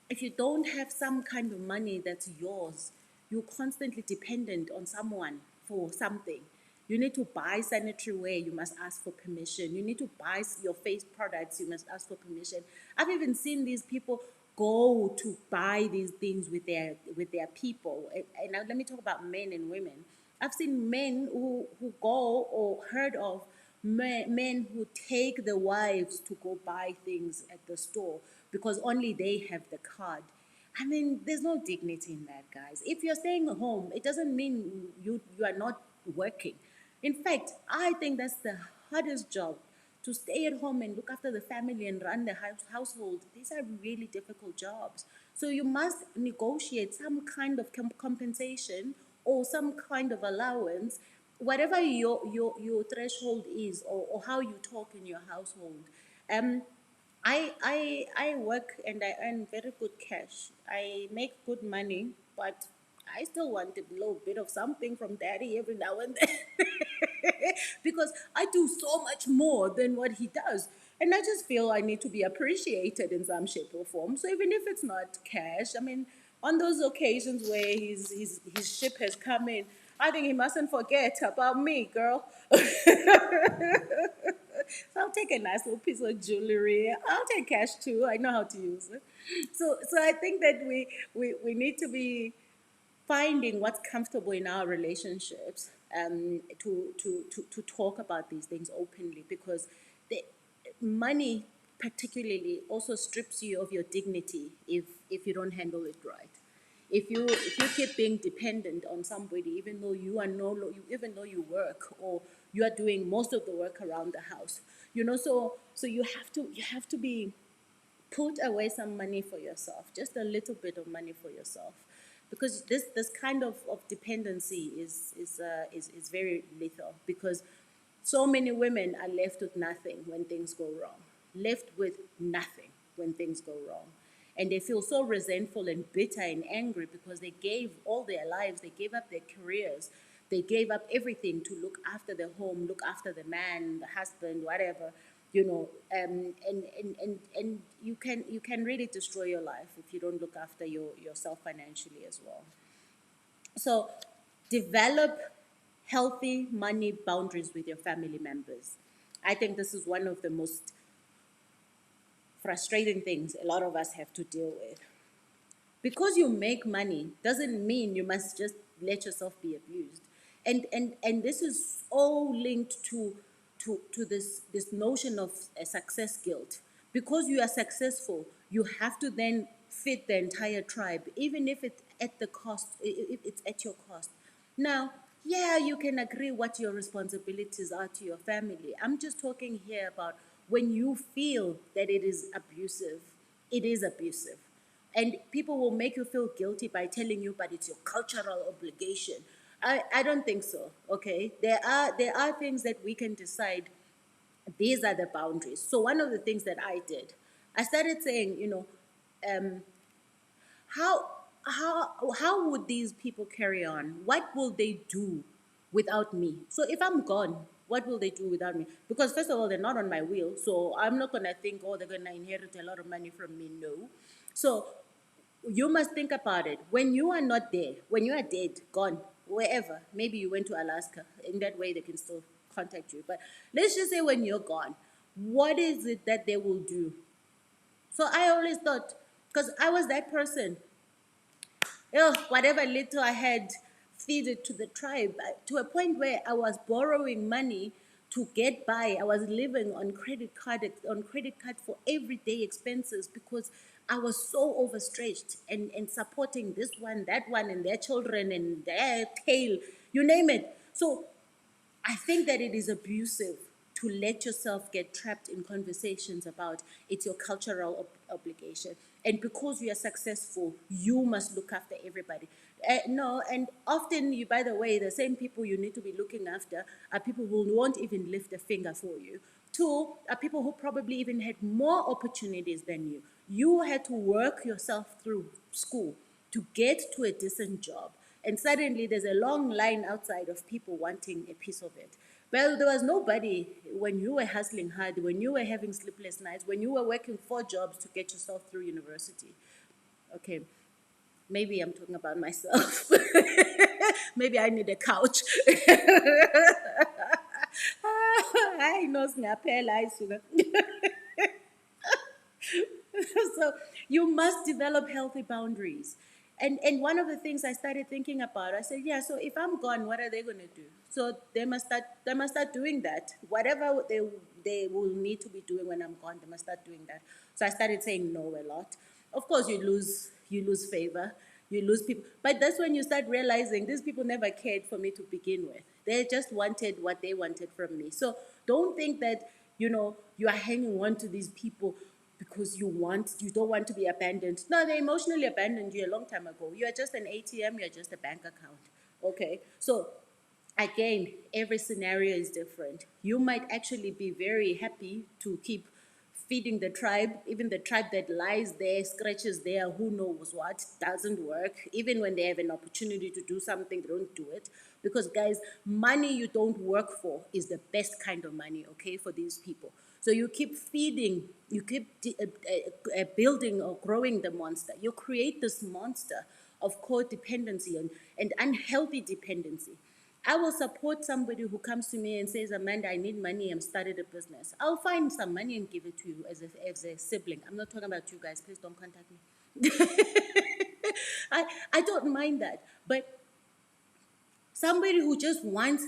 if you don't have some kind of money that's yours, you're constantly dependent on someone for something. You need to buy sanitary wear, you must ask for permission. You need to buy your face products, you must ask for permission. I've even seen these people go to buy these things with their people. And now let me talk about men and women. I've seen men who go or heard of men who take the wives to go buy things at the store because only they have the card. I mean, there's no dignity in that, guys. If you're staying home, it doesn't mean you are not working. In fact, I think that's the hardest job, to stay at home and look after the family and run the household. These are really difficult jobs. So you must negotiate some kind of compensation or some kind of allowance, whatever your threshold is, or how you talk in your household. Um, I work and I earn very good cash. I make good money, but I still want a little bit of something from daddy every now and then because I do so much more than what he does. And I just feel I need to be appreciated in some shape or form. So even if it's not cash, I mean, on those occasions where his ship has come in, I think he mustn't forget about me, girl. So I'll take a nice little piece of jewelry. I'll take cash too. I know how to use it. So I think that we need to be finding what's comfortable in our relationships, to talk about these things openly, because the money particularly also strips you of your dignity if you don't handle it right. if you keep being dependent on somebody, even though you are no lo- you, even though you work or you are doing most of the work around the house, so you have to be put away some money for yourself, just a little bit of money for yourself, because this kind of dependency is very lethal, because so many women are left with nothing when things go wrong, left with nothing when things go wrong. And they feel so resentful and bitter and angry because they gave all their lives, they gave up their careers, they gave up everything to look after the home, look after the man, the husband, whatever, and you can really destroy your life if you don't look after yourself financially as well. So develop healthy money boundaries with your family members. I think this is one of the most frustrating things a lot of us have to deal with. Because you make money doesn't mean you must just let yourself be abused. And this is all linked to this notion of a success guilt. Because you are successful, you have to then fit the entire tribe, even if it's at the cost, if it's at your cost. Now, yeah, you can agree what your responsibilities are to your family. I'm just talking here about when you feel that it is abusive. It is abusive. And people will make you feel guilty by telling you, but it's your cultural obligation. I don't think so. Okay. There are things that we can decide, these are the boundaries. So one of the things that I did, I started saying, how how would these people carry on? What will they do without me? So if I'm gone, what will they do without me? Because first of all, they're not on my wheel, so I'm not gonna think, oh, they're gonna inherit a lot of money from me. No. So you must think about it. When you are not there, when you are dead, gone, wherever, maybe you went to Alaska, in that way they can still contact you. But let's just say when you're gone, what is it that they will do? So I always thought, because I was that person, whatever little I had, feed it to the tribe, to a point where I was borrowing money to get by. I was living on credit card for everyday expenses because I was so overstretched, and supporting this one, that one, and their children and their tail, you name it. So I think that it is abusive to let yourself get trapped in conversations about it's your cultural obligation. And because you are successful, you must look after everybody. No, and often you, by the way, the same people you need to be looking after are people who won't even lift a finger for you. Two are people who probably even had more opportunities than you. You had to work yourself through school to get to a decent job. And suddenly there's a long line outside of people wanting a piece of it. Well, there was nobody when you were hustling hard, when you were having sleepless nights, when you were working 4 jobs to get yourself through university. Okay, maybe I'm talking about myself. Maybe I need a couch. I know singaphela isuka. So you must develop healthy boundaries. And one of the things I started thinking about, I said, yeah, so if I'm gone, what are they going to do? So they must start doing that. Whatever they will need to be doing when I'm gone, they must start doing that. So I started saying no a lot. Of course, you lose favor, you lose people. But that's when you start realizing these people never cared for me to begin with. They just wanted what they wanted from me. So don't think that, you are hanging on to these people because you don't want to be abandoned. No, they emotionally abandoned you a long time ago. You are just an ATM, you're just a bank account. Okay. So again, every scenario is different. You might actually be very happy to keep feeding the tribe, even the tribe that lies there, scratches there, who knows what, doesn't work. Even when they have an opportunity to do something, they don't do it. Because, guys, money you don't work for is the best kind of money, okay, for these people. So you keep feeding, you keep building or growing the monster. You create this monster of codependency and unhealthy dependency. I will support somebody who comes to me and says, Amanda, I need money, I'm starting a business. I'll find some money and give it to you as a sibling. I'm not talking about you guys, please don't contact me. I don't mind that. But somebody who just wants,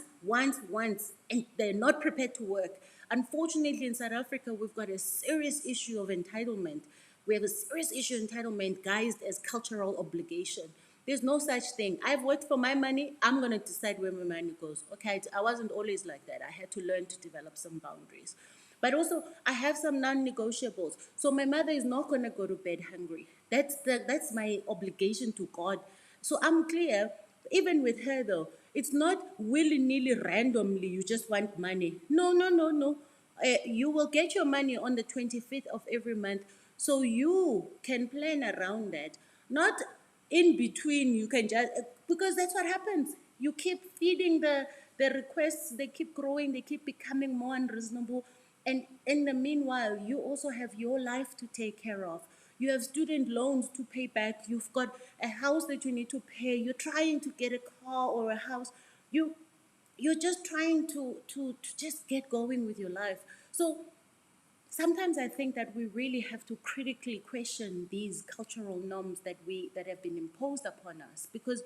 and they're not prepared to work. Unfortunately, in South Africa, we've got a serious issue of entitlement. We have a serious issue of entitlement guised as cultural obligation. There's no such thing. I've worked for my money. I'm going to decide where my money goes. Okay, I wasn't always like that. I had to learn to develop some boundaries. But also, I have some non-negotiables. So my mother is not going to go to bed hungry. That's my obligation to God. So I'm clear. Even with her though, it's not willy-nilly randomly. You just want money. No, no, no, no. You will get your money on the 25th of every month, so you can plan around that. Not in between. You can just, because that's what happens. You keep feeding the requests. They keep growing. They keep becoming more unreasonable. And in the meanwhile, you also have your life to take care of. You have student loans to pay back. You've got a house that you need to pay. You're trying to get a car or a house. You you're just trying to just get going with your life. So sometimes I think that we really have to critically question these cultural norms that have been imposed upon us, because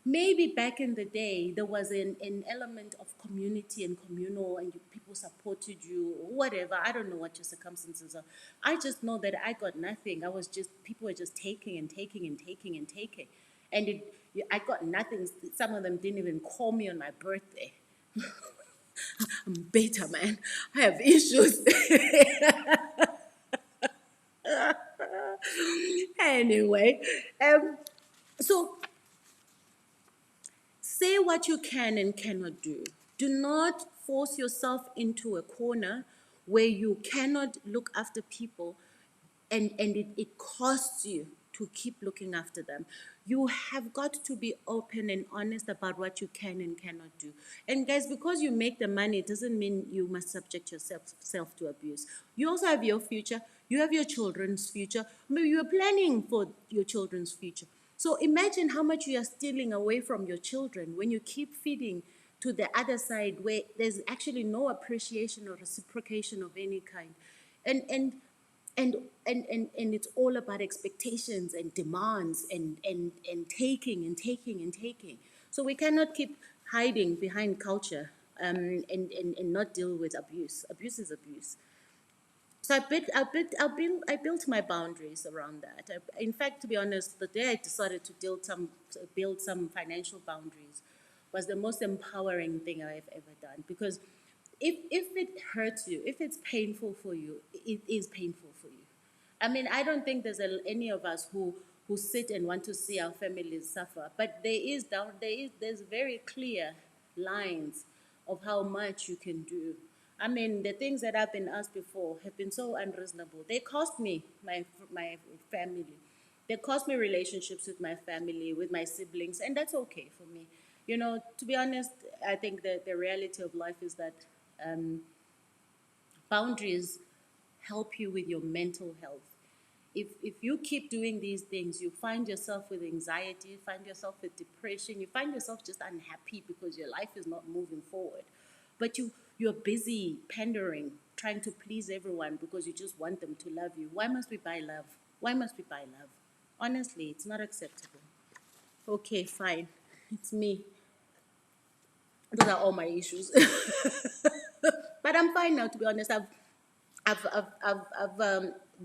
maybe back in the day there was an element of community and communal, and people supported you or whatever. I don't know what your circumstances are. I just know that I got nothing. I was just, people were just taking and taking and taking and taking, and I got nothing. Some of them didn't even call me on my birthday. I'm better, man. I have issues. Anyway, so say what you can and cannot do. Do not force yourself into a corner where you cannot look after people, and it costs you to keep looking after them. You have got to be open and honest about what you can and cannot do. And guys, because you make the money, it doesn't mean you must subject yourself to abuse. You also have your future. You have your children's future. Maybe you're planning for your children's future. So imagine how much you are stealing away from your children when you keep feeding to the other side, where there's actually no appreciation or reciprocation of any kind. And and and and, and it's all about expectations and demands, and taking and taking and taking. So we cannot keep hiding behind culture, and not deal with abuse. Abuse is abuse. So I built my boundaries around that. In fact, to be honest, the day I decided to build some financial boundaries was the most empowering thing I've ever done. Because if it hurts you, if it's painful for you, it is painful for you. I mean, I don't think any of us who sit and want to see our families suffer. But there's very clear lines of how much you can do. I mean, the things that I've been asked before have been so unreasonable. They cost me my family. They cost me relationships with my family, with my siblings, and that's okay for me. You know, to be honest, I think that the reality of life is that um, boundaries help you with your mental health. If you keep doing these things, you find yourself with anxiety, you find yourself with depression, you find yourself just unhappy because your life is not moving forward. But you're busy pandering, trying to please everyone because you just want them to love you. Why must we buy love? Why must we buy love? Honestly, it's not acceptable. Okay, fine. It's me. Those are all my issues. But I'm fine now, to be honest.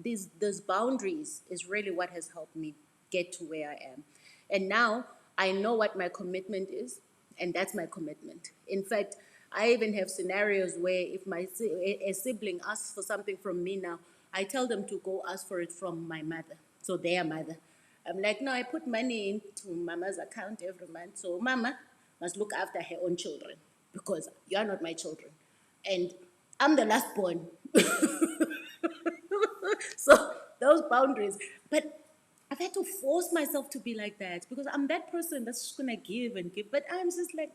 These boundaries is really what has helped me get to where I am. And now I know what my commitment is, and that's my commitment. In fact, I even have scenarios where if a sibling asks for something from me now, I tell them to go ask for it from my mother, so their mother. I'm like, no, I put money into mama's account every month, so mama must look after her own children because you are not my children. And I'm the last born. So those boundaries. But I've had to force myself to be like that because I'm that person that's just gonna give and give. But I'm just like,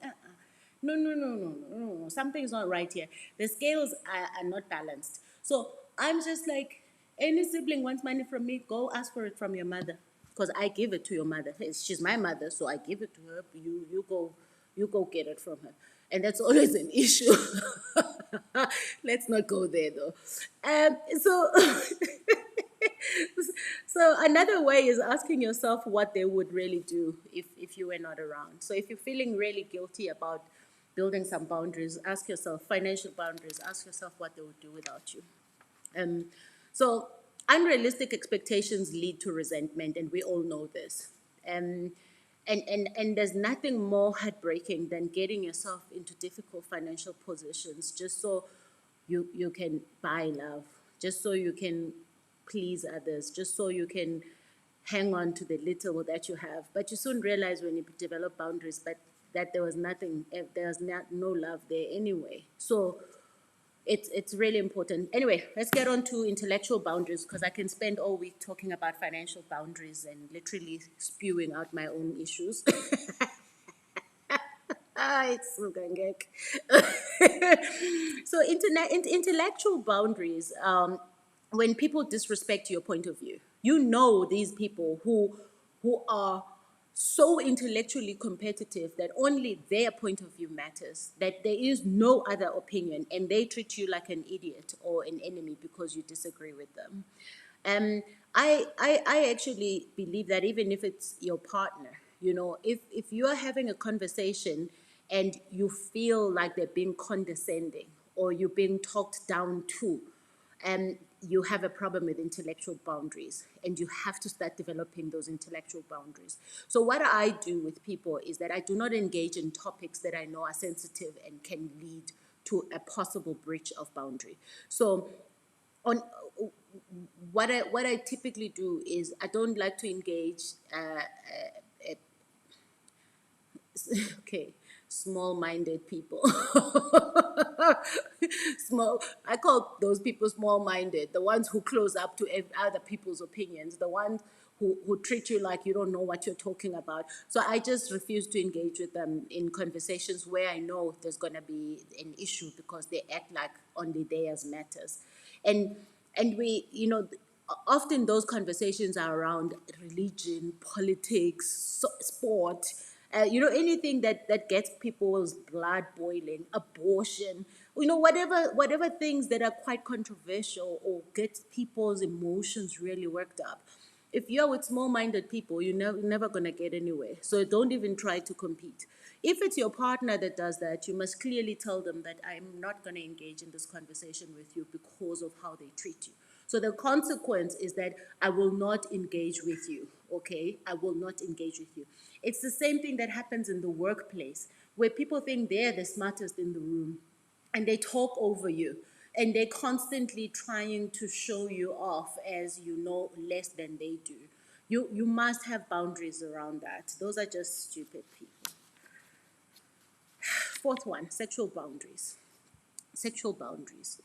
no, no, no, no, no, no, no. Something's not right here. The scales are not balanced. So I'm just like, any sibling wants money from me, go ask for it from your mother. Because I give it to your mother. She's my mother, so I give it to her. You go get it from her. And that's always an issue. Let's not go there though. So so another way is asking yourself what they would really do if you were not around. So if you're feeling really guilty about building some boundaries, ask yourself, financial boundaries, ask yourself what they would do without you. Um, so unrealistic expectations lead to resentment, and we all know this. Um, And there's nothing more heartbreaking than getting yourself into difficult financial positions just so you can buy love, just so you can please others, just so you can hang on to the little that you have. But you soon realize when you develop boundaries, but that there was nothing, there was no love there anyway. So it's really important. Anyway, let's get on to intellectual boundaries, because I can spend all week talking about financial boundaries and literally spewing out my own issues. It's so gangek. So intellectual boundaries, when people disrespect your point of view, you know these people who are so intellectually competitive that only their point of view matters, that there is no other opinion, and they treat you like an idiot or an enemy because you disagree with them. Um, I actually believe that even if it's your partner, if you are having a conversation and you feel like they're being condescending or you're being talked down to, you have a problem with intellectual boundaries, and you have to start developing those intellectual boundaries. So what I do with people is that I do not engage in topics that I know are sensitive and can lead to a possible breach of boundary. So on what I typically do is I don't like to engage okay, small-minded people. Small, I call those people small-minded, the ones who close up to other people's opinions, the ones who treat you like you don't know what you're talking about. So I just refuse to engage with them in conversations where I know there's going to be an issue, because they act like only theirs matters. And and we, often those conversations are around religion, politics, sport, anything that gets people's blood boiling, abortion, whatever things that are quite controversial or get people's emotions really worked up. If you're with small-minded people, you're never going to get anywhere. So don't even try to compete. If it's your partner that does that, you must clearly tell them that I'm not going to engage in this conversation with you because of how they treat you. So the consequence is that I will not engage with you, okay? I will not engage with you. It's the same thing that happens in the workplace, where people think they're the smartest in the room and they talk over you, and they're constantly trying to show you off as you know less than they do. You must have boundaries around that. Those are just stupid people. Fourth one, sexual boundaries. Sexual boundaries.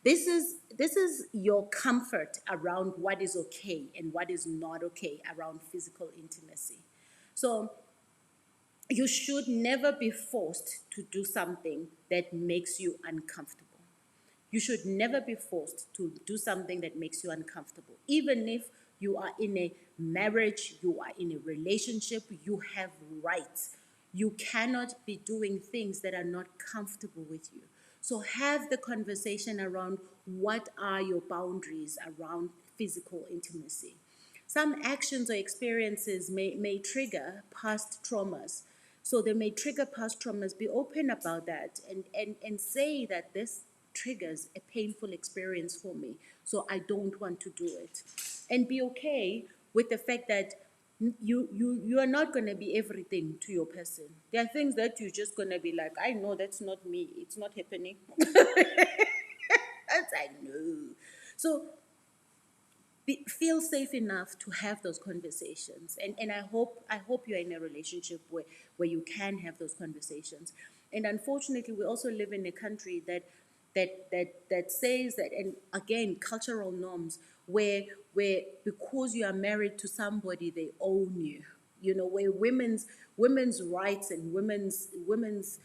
This is your comfort around what is okay and what is not okay around physical intimacy. So you should never be forced to do something that makes you uncomfortable. You should never be forced to do something that makes you uncomfortable. Even if you are in a marriage, you are in a relationship, you have rights. You cannot be doing things that are not comfortable with you. So have the conversation around what are your boundaries around physical intimacy. Some actions or experiences may trigger past traumas. So they may trigger past traumas. Be open about that, and say that this triggers a painful experience for me, so I don't want to do it. And be okay with the fact that you are not going to be everything to your person. There are things that you're just going to be like, I know that's not me. It's not happening. That's I know. So feel safe enough to have those conversations, and I hope you're in a relationship where you can have those conversations. And unfortunately, we also live in a country that says that, and again, cultural norms, where because you are married to somebody, they own you. Where women's rights and women's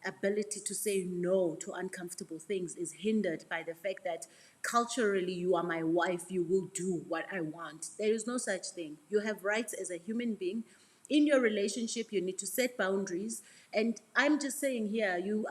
ability to say no to uncomfortable things is hindered by the fact that culturally, you are my wife, you will do what I want. There is no such thing. You have rights as a human being. In your relationship, you need to set boundaries. And I'm just saying here, you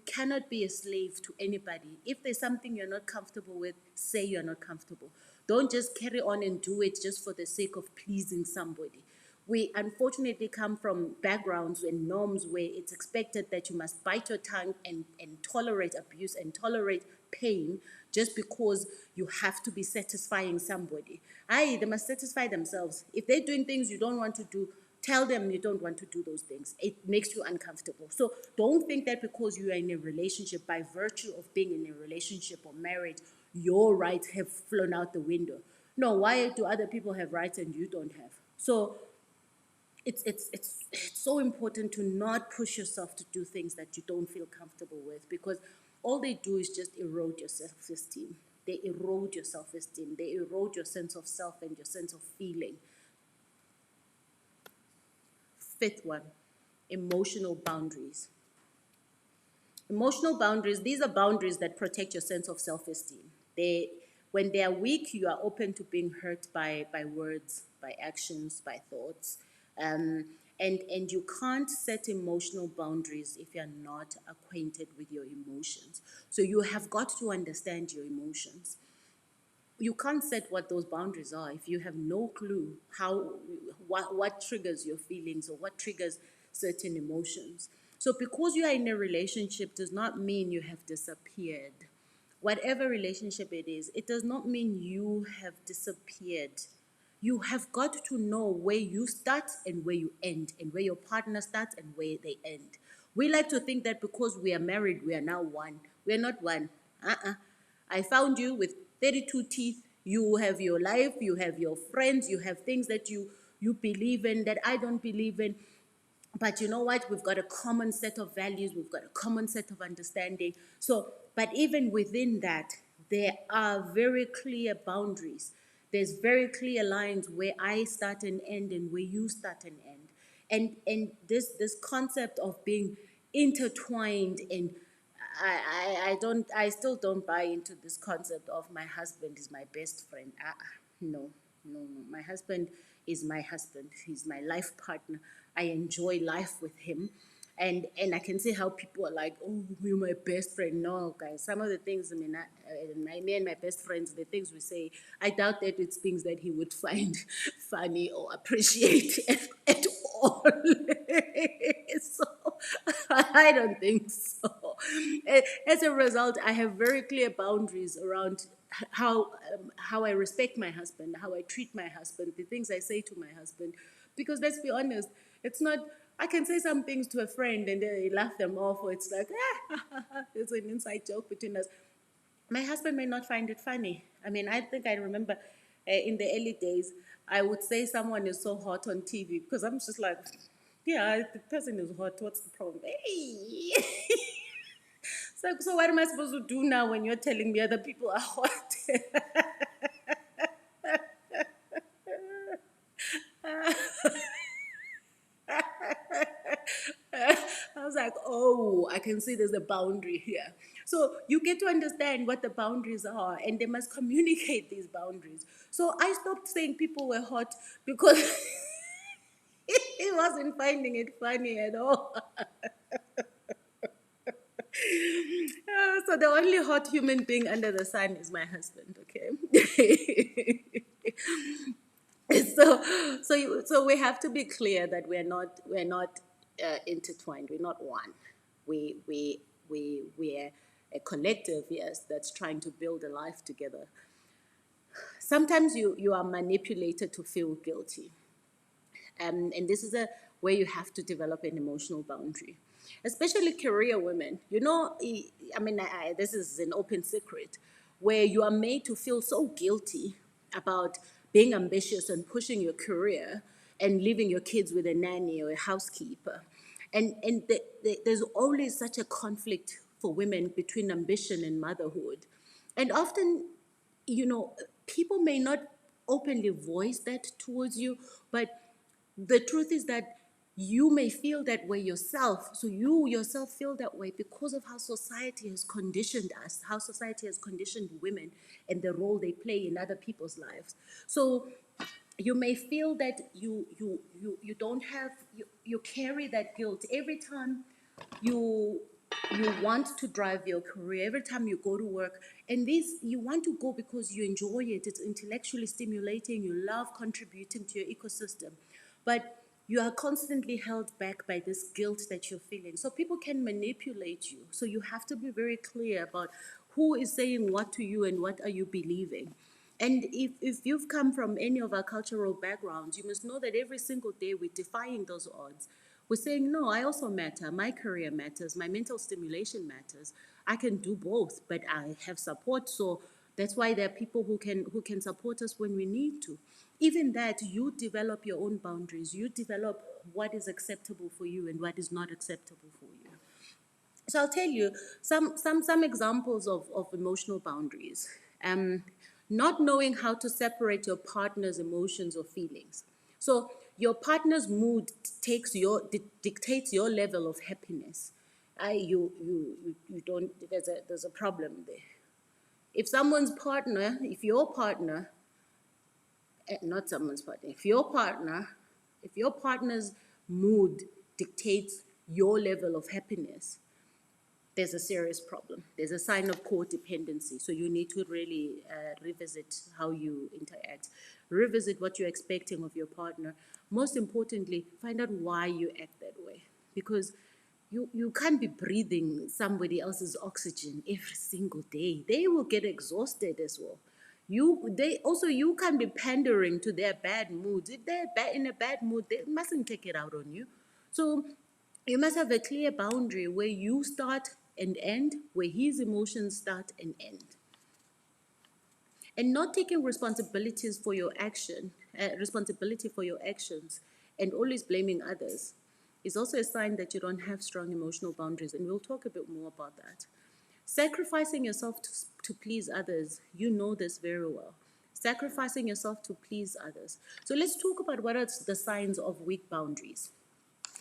cannot be a slave to anybody. If there's something you're not comfortable with, say you're not comfortable. Don't just carry on and do it just for the sake of pleasing somebody. We unfortunately come from backgrounds and norms where it's expected that you must bite your tongue and tolerate abuse and tolerate pain just because you have to be satisfying somebody. They must satisfy themselves. If they're doing things you don't want to do, tell them you don't want to do those things. It makes you uncomfortable. So don't think that because you are in a relationship, by virtue of being in a relationship or marriage, your rights have flown out the window. No, why do other people have rights and you don't have? So it's so important to not push yourself to do things that you don't feel comfortable with, because all they do is just erode your self-esteem. They erode your self-esteem. They erode your sense of self and your sense of feeling. Fifth one, emotional boundaries. Emotional boundaries, these are boundaries that protect your sense of self-esteem. When they are weak, you are open to being hurt by words, by actions, by thoughts. Um, and you can't set emotional boundaries if you're not acquainted with your emotions. So you have got to understand your emotions. You can't set what those boundaries are if you have no clue what triggers your feelings or what triggers certain emotions. So because you are in a relationship does not mean you have disappeared. Whatever relationship it is, it does not mean you have disappeared. You have got to know where you start and where you end, and where your partner starts and where they end. We like to think that because we are married we are now one. We are not one. I found you with 32 teeth. You have your life, you have your friends, you have things that you believe in that I don't believe in. But you know what? We've got a common set of values, we've got a common set of understanding. So, but even within that, there are very clear boundaries. There's very clear lines where I start and end and where you start and end. And this concept of being intertwined, and I still don't buy into this concept of my husband is my best friend. No, no. My husband is my husband. He's my life partner. I enjoy life with him. And I can see how people are like, oh, you're my best friend. No, guys, some of the things, I mean, me and my best friends, the things we say, I doubt that it's things that he would find funny or appreciate at all. So I don't think so. As a result, I have very clear boundaries around how I respect my husband, how I treat my husband, the things I say to my husband. Because let's be honest, it's not. I can say some things to a friend and they laugh them off, or it's like, it's an inside joke between us. My husband may not find it funny. I mean, I think I remember in the early days, I would say someone is so hot on TV because I'm just like, yeah, the person is hot. What's the problem? Hey. So what am I supposed to do now when you're telling me other people are hot? I was like, oh, I can see there's a boundary here. So you get to understand what the boundaries are, and they must communicate these boundaries. So I stopped saying people were hot because he wasn't finding it funny at all. So the only hot human being under the sun is my husband, okay? So we have to be clear that we're not intertwined. We're not one. We're a collective, yes, that's trying to build a life together. Sometimes you are manipulated to feel guilty. And this is a where you have to develop an emotional boundary, especially career women. I mean, this is an open secret, where you are made to feel so guilty about being ambitious and pushing your career and leaving your kids with a nanny or a housekeeper. And there's always such a conflict for women between ambition and motherhood. And often, you know, people may not openly voice that towards you, but the truth is that you may feel that way yourself. So you yourself feel that way because of how society has conditioned us, how society has conditioned women and the role they play in other people's lives. So you may feel that you don't have you carry that guilt every time you you want to drive your career, every time you go to work. And this, you want to go because you enjoy it, it's intellectually stimulating, you love contributing to your ecosystem, but you are constantly held back by this guilt that you're feeling. So people can manipulate you, so you have to be very clear about Who is saying what to you and what are you believing? And if you've come from any of our cultural backgrounds, you must know that every single day we're defying those odds. We're saying, no, I also matter. My career matters. My mental stimulation matters. I can do both, but I have support. So that's why there are people who can support us when we need to. Even that, you develop your own boundaries. You develop what is acceptable for you and what is not acceptable for you. So I'll tell you some examples of emotional boundaries. Um, Not knowing how to separate your partner's emotions or feelings. So your partner's mood dictates your level of happiness. You don't. There's a problem there. If someone's partner, if your partner, not someone's partner, if your partner's mood dictates your level of happiness, there's a serious problem. There's a sign of codependency. So you need to really revisit how you interact, revisit what you're expecting of your partner. Most importantly, find out why you act that way. Because you can't be breathing somebody else's oxygen every single day. They will get exhausted as well. You can't be pandering to their bad moods. If they're in a bad mood, they mustn't take it out on you. So you must have a clear boundary where you start and end, where his emotions start and end. And not taking responsibility for your actions, and always blaming others is also a sign that you don't have strong emotional boundaries. And we'll talk a bit more about that. Sacrificing yourself to please others, you know this very well. Sacrificing yourself to please others. So let's talk about what are the signs of weak boundaries.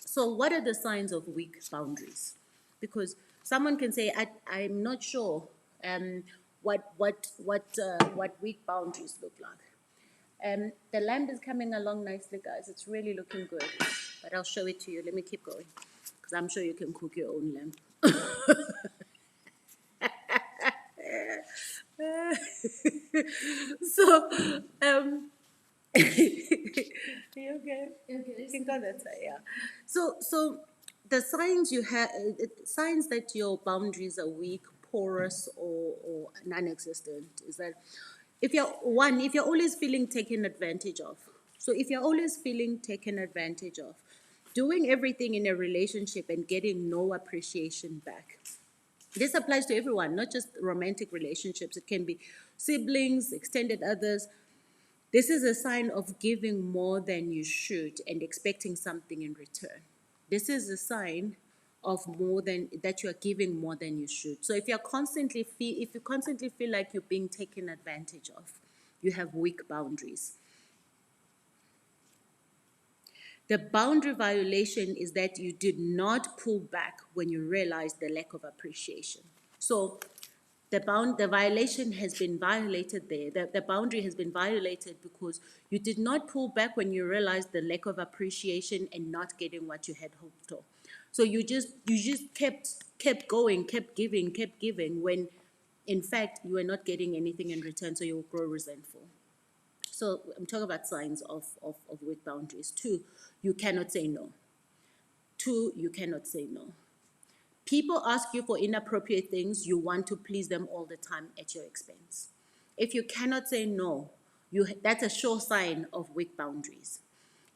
So, what are the signs of weak boundaries? Because someone can say, I'm not sure what weak boundaries look like. The lamb is coming along nicely, guys. It's really looking good. But I'll show it to you. Let me keep going, because I'm sure you can cook your own lamb. So, you okay? Okay. You can go that side, yeah. So the signs that your boundaries are weak, porous, or non-existent is that if you're always feeling taken advantage of. So if you're always feeling taken advantage of, doing everything in a relationship and getting no appreciation back. This applies to everyone, not just romantic relationships. It can be siblings, extended others. This is a sign of giving more than you should and expecting something in return. This is a sign of that you are giving more than you should. So if you constantly feel like you're being taken advantage of, you have weak boundaries. The boundary violation is that you did not pull back when you realized the lack of appreciation. So the violation has been violated there. The boundary has been violated because you did not pull back when you realized the lack of appreciation and not getting what you had hoped for. So you just kept going, kept giving when in fact you were not getting anything in return, so you will grow resentful. So I'm talking about signs of weak boundaries. Two, you cannot say no. You cannot say no. People ask you for inappropriate things, you want to please them all the time at your expense. If you cannot say no, that's a sure sign of weak boundaries.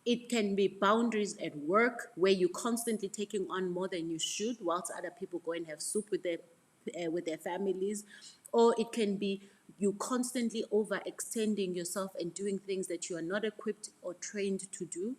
It can be boundaries at work where you're constantly taking on more than you should whilst other people go and have soup with their families. Or it can be you constantly overextending yourself and doing things that you are not equipped or trained to do.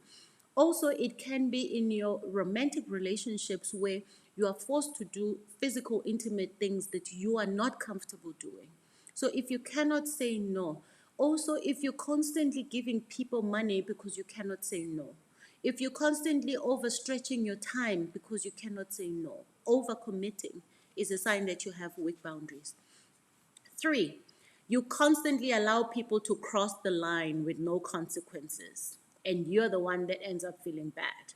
Also, it can be in your romantic relationships where you are forced to do physical, intimate things that you are not comfortable doing. So if you cannot say no, also if you're constantly giving people money because you cannot say no, if you're constantly overstretching your time because you cannot say no, overcommitting is a sign that you have weak boundaries. 3, you constantly allow people to cross the line with no consequences, and you're the one that ends up feeling bad.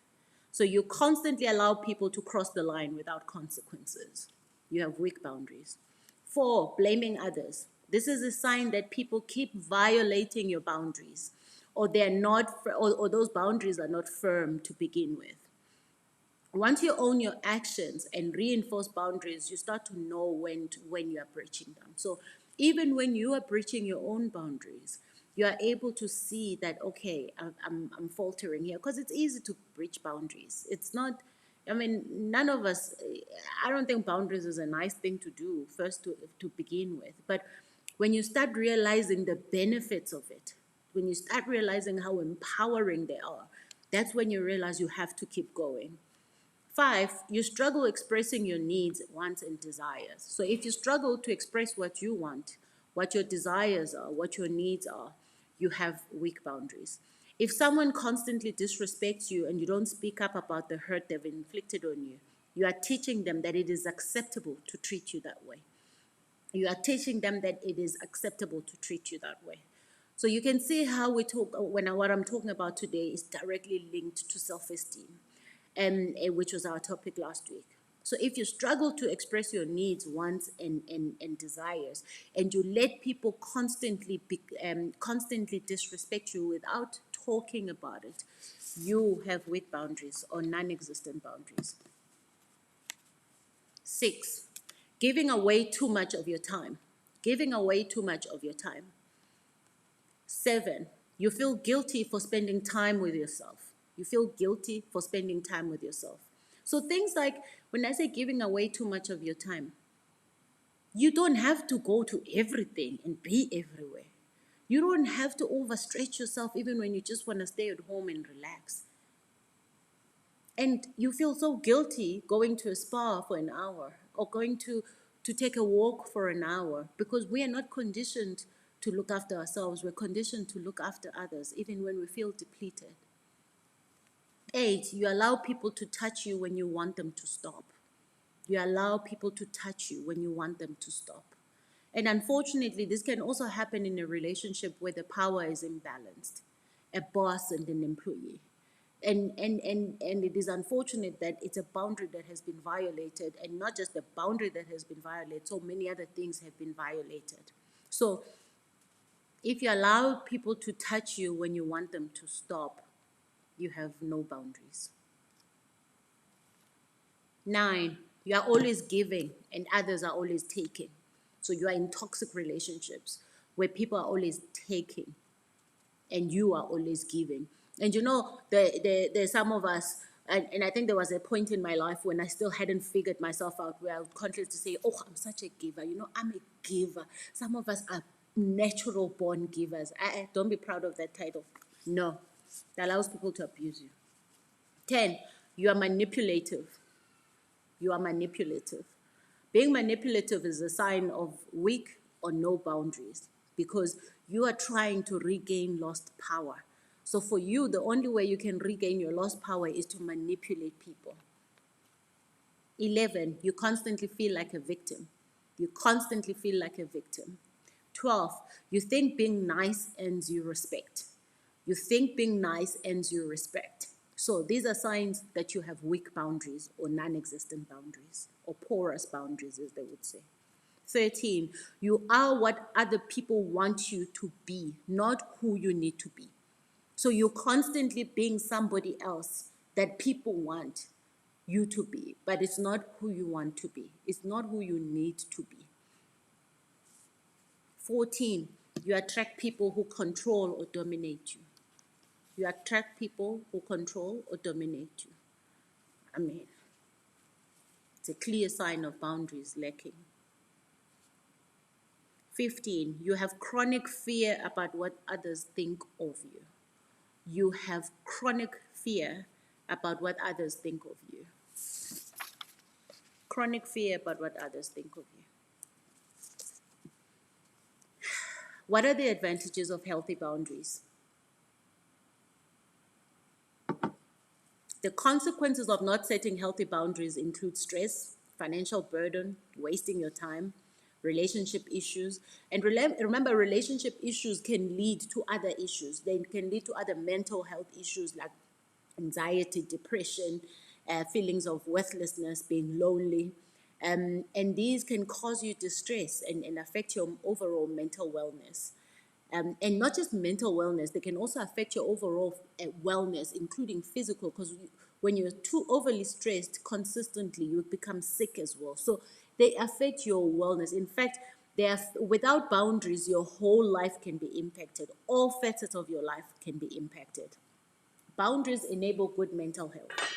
So you constantly allow people to cross the line without consequences. You have weak boundaries. 4, blaming others. This is a sign that people keep violating your boundaries, or they're not, or those boundaries are not firm to begin with. Once you own your actions and reinforce boundaries, you start to know when you are breaching them. So even when you are breaching your own boundaries, you are able to see that, okay, I'm faltering here, because it's easy to breach boundaries. It's not, I mean, none of us, I don't think boundaries is a nice thing to do first to begin with. But when you start realizing the benefits of it, when you start realizing how empowering they are, that's when you realize you have to keep going. Five, you struggle expressing your needs, wants, and desires. So if you struggle to express what you want, what your desires are, what your needs are, you have weak boundaries. If someone constantly disrespects you and you don't speak up about the hurt they've inflicted on you, you are teaching them that it is acceptable to treat you that way. You are teaching them that it is acceptable to treat you that way. So you can see how we talk, what I'm talking about today is directly linked to self-esteem, which was our topic last week. So if you struggle to express your needs, wants, and desires, and you let people constantly disrespect you without talking about it, you have weak boundaries or non-existent boundaries. Six, giving away too much of your time. Giving away too much of your time. Seven, you feel guilty for spending time with yourself. You feel guilty for spending time with yourself. So things like, when I say giving away too much of your time, you don't have to go to everything and be everywhere. You don't have to overstretch yourself even when you just want to stay at home and relax. And you feel so guilty going to a spa for an hour or going to take a walk for an hour, because we are not conditioned to look after ourselves. We're conditioned to look after others even when we feel depleted. Eight, you allow people to touch you when you want them to stop. You allow people to touch you when you want them to stop. And unfortunately, this can also happen in a relationship where the power is imbalanced, a boss and an employee. And it is unfortunate that it's a boundary that has been violated, and not just the boundary that has been violated, so many other things have been violated. So if you allow people to touch you when you want them to stop, you have no boundaries. Nine, you are always giving and others are always taking. So you are in toxic relationships where people are always taking and you are always giving. And you know, there's some of us, and I think there was a point in my life when I still hadn't figured myself out, where I would constantly say, oh, I'm such a giver. You know, I'm a giver. Some of us are natural born givers. Don't be proud of that title. No, that allows people to abuse you. 10, you are manipulative. You are manipulative. Being manipulative is a sign of weak or no boundaries, because you are trying to regain lost power. So for you, the only way you can regain your lost power is to manipulate people. 11, you constantly feel like a victim. You constantly feel like a victim. 12, you think being nice earns you respect. You think being nice earns you respect. So these are signs that you have weak boundaries or non-existent boundaries or porous boundaries, as they would say. 13, you are what other people want you to be, not who you need to be. So you're constantly being somebody else that people want you to be, but it's not who you want to be. It's not who you need to be. 14, you attract people who control or dominate you. You attract people who control or dominate you. I mean, it's a clear sign of boundaries lacking. 15, you have chronic fear about what others think of you. You have chronic fear about what others think of you. Chronic fear about what others think of you. What are the advantages of healthy boundaries? The consequences of not setting healthy boundaries include stress, financial burden, wasting your time, relationship issues. And remember, relationship issues can lead to other issues. They can lead to other mental health issues like anxiety, depression, feelings of worthlessness, being lonely. And these can cause you distress and affect your overall mental wellness. And not just mental wellness, they can also affect your overall wellness, including physical, because When you're too overly stressed consistently, you become sick as well. So they affect your wellness. In fact, without boundaries, your whole life can be impacted. All facets of your life can be impacted. Boundaries enable good mental health.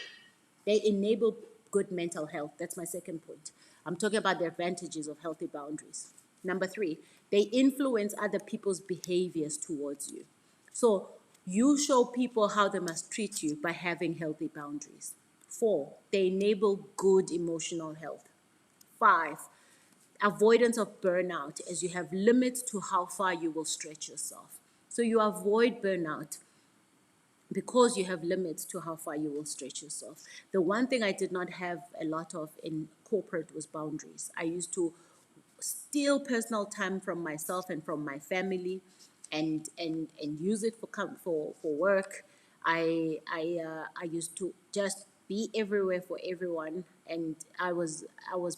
They enable good mental health. That's my second point. I'm talking about the advantages of healthy boundaries. Number three, they influence other people's behaviors towards you. So you show people how they must treat you by having healthy boundaries. Four, they enable good emotional health. Five, avoidance of burnout, as you have limits to how far you will stretch yourself. So you avoid burnout because you have limits to how far you will stretch yourself. The one thing I did not have a lot of in corporate was boundaries. I used to steal personal time from myself and from my family, and use it for work. I used to just be everywhere for everyone, and I was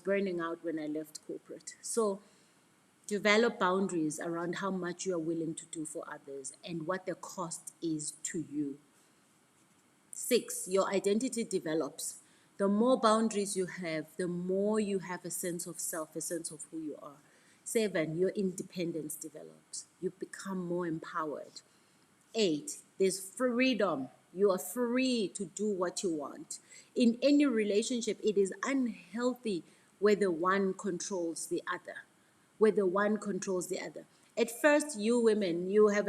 burning out when I left corporate. So develop boundaries around how much you are willing to do for others and what the cost is to you. Six, your identity develops. The more boundaries you have, the more you have a sense of self, a sense of who you are. Seven, your independence develops. You become more empowered. Eight, there's freedom. You are free to do what you want. In any relationship, it is unhealthy whether one controls the other, whether one controls the other. At first, you women, you have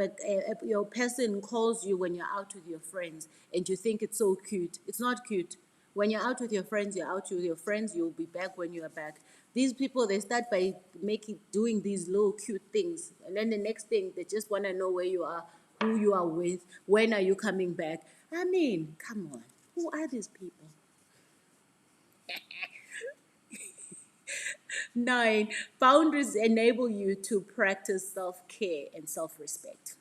your person calls you when you're out with your friends, and you think it's so cute. It's not cute. When you're out with your friends, you're out with your friends. You'll be back when you are back. These people, they start by doing these little cute things, and then the next thing they just want to know where you are, who you are with, when are you coming back. I mean, come on, who are these people? Nine, boundaries enable you to practice self-care and self-respect.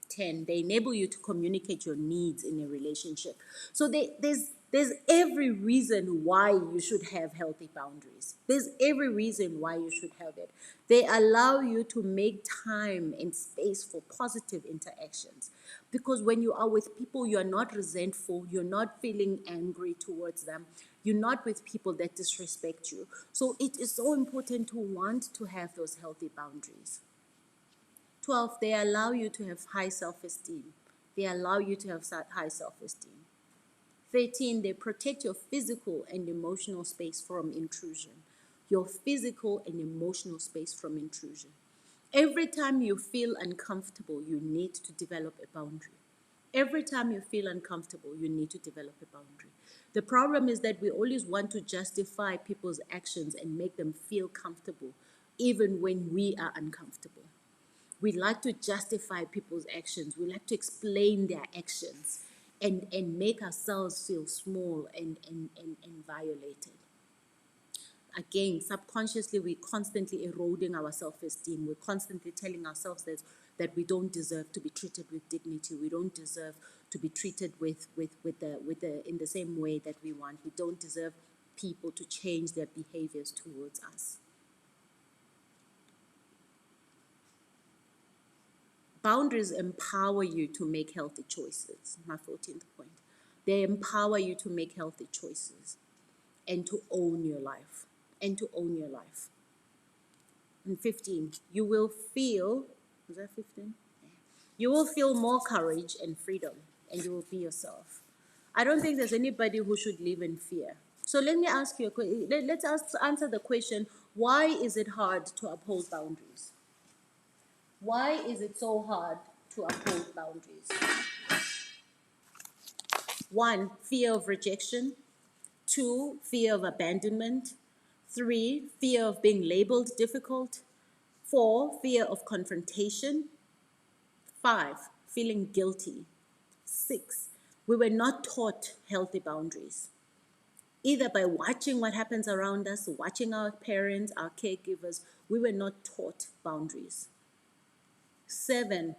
10, they enable you to communicate your needs in a relationship. So there's every reason why you should have healthy boundaries. There's every reason why you should have it. They allow you to make time and space for positive interactions. Because when you are with people, you're not resentful, you're not feeling angry towards them, you're not with people that disrespect you. So it is so important to want to have those healthy boundaries. 12, they allow you to have high self-esteem. They allow you to have high self-esteem. 13, they protect your physical and emotional space from intrusion. Your physical and emotional space from intrusion. Every time you feel uncomfortable, you need to develop a boundary. Every time you feel uncomfortable, you need to develop a boundary. The problem is that we always want to justify people's actions and make them feel comfortable, even when we are uncomfortable. We like to justify people's actions. We like to explain their actions and make ourselves feel small and violated. Again, subconsciously, we're constantly eroding our self-esteem. We're constantly telling ourselves that we don't deserve to be treated with dignity. We don't deserve to be treated in the same way that we want. We don't deserve people to change their behaviors towards us. Boundaries empower you to make healthy choices. My 14th point. They empower you to make healthy choices and to own your life. And to own your life. And 15, you will feel, was that 15? You will feel more courage and freedom, and you will be yourself. I don't think there's anybody who should live in fear. So let me ask you a question. Let's answer the question, why is it hard to uphold boundaries? Why is it so hard to uphold boundaries? One, fear of rejection. Two, fear of abandonment. Three, fear of being labeled difficult. Four, fear of confrontation. Five, feeling guilty. Six, we were not taught healthy boundaries, either by watching what happens around us, watching our parents, our caregivers. We were not taught boundaries. Seven,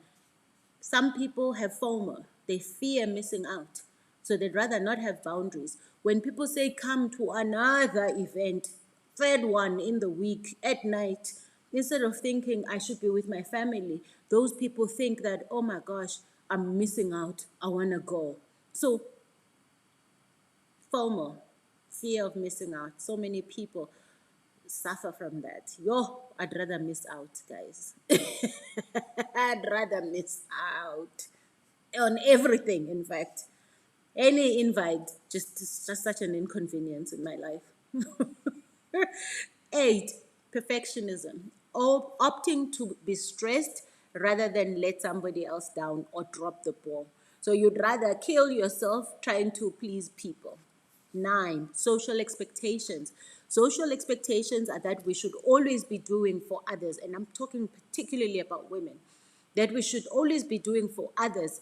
some people have FOMO. They fear missing out. So they'd rather not have boundaries. When people say, come to another event, third one in the week, at night, instead of thinking I should be with my family, those people think that, oh my gosh, I'm missing out. I want to go. So FOMO, fear of missing out. So many people suffer from that. Yo, I'd rather miss out, guys. I'd rather miss out on everything, in fact. Any invite, just such an inconvenience in my life. 8, perfectionism. Opting to be stressed rather than let somebody else down or drop the ball. So you'd rather kill yourself trying to please people. 9, social expectations. Social expectations are that we should always be doing for others, and I'm talking particularly about women, that we should always be doing for others,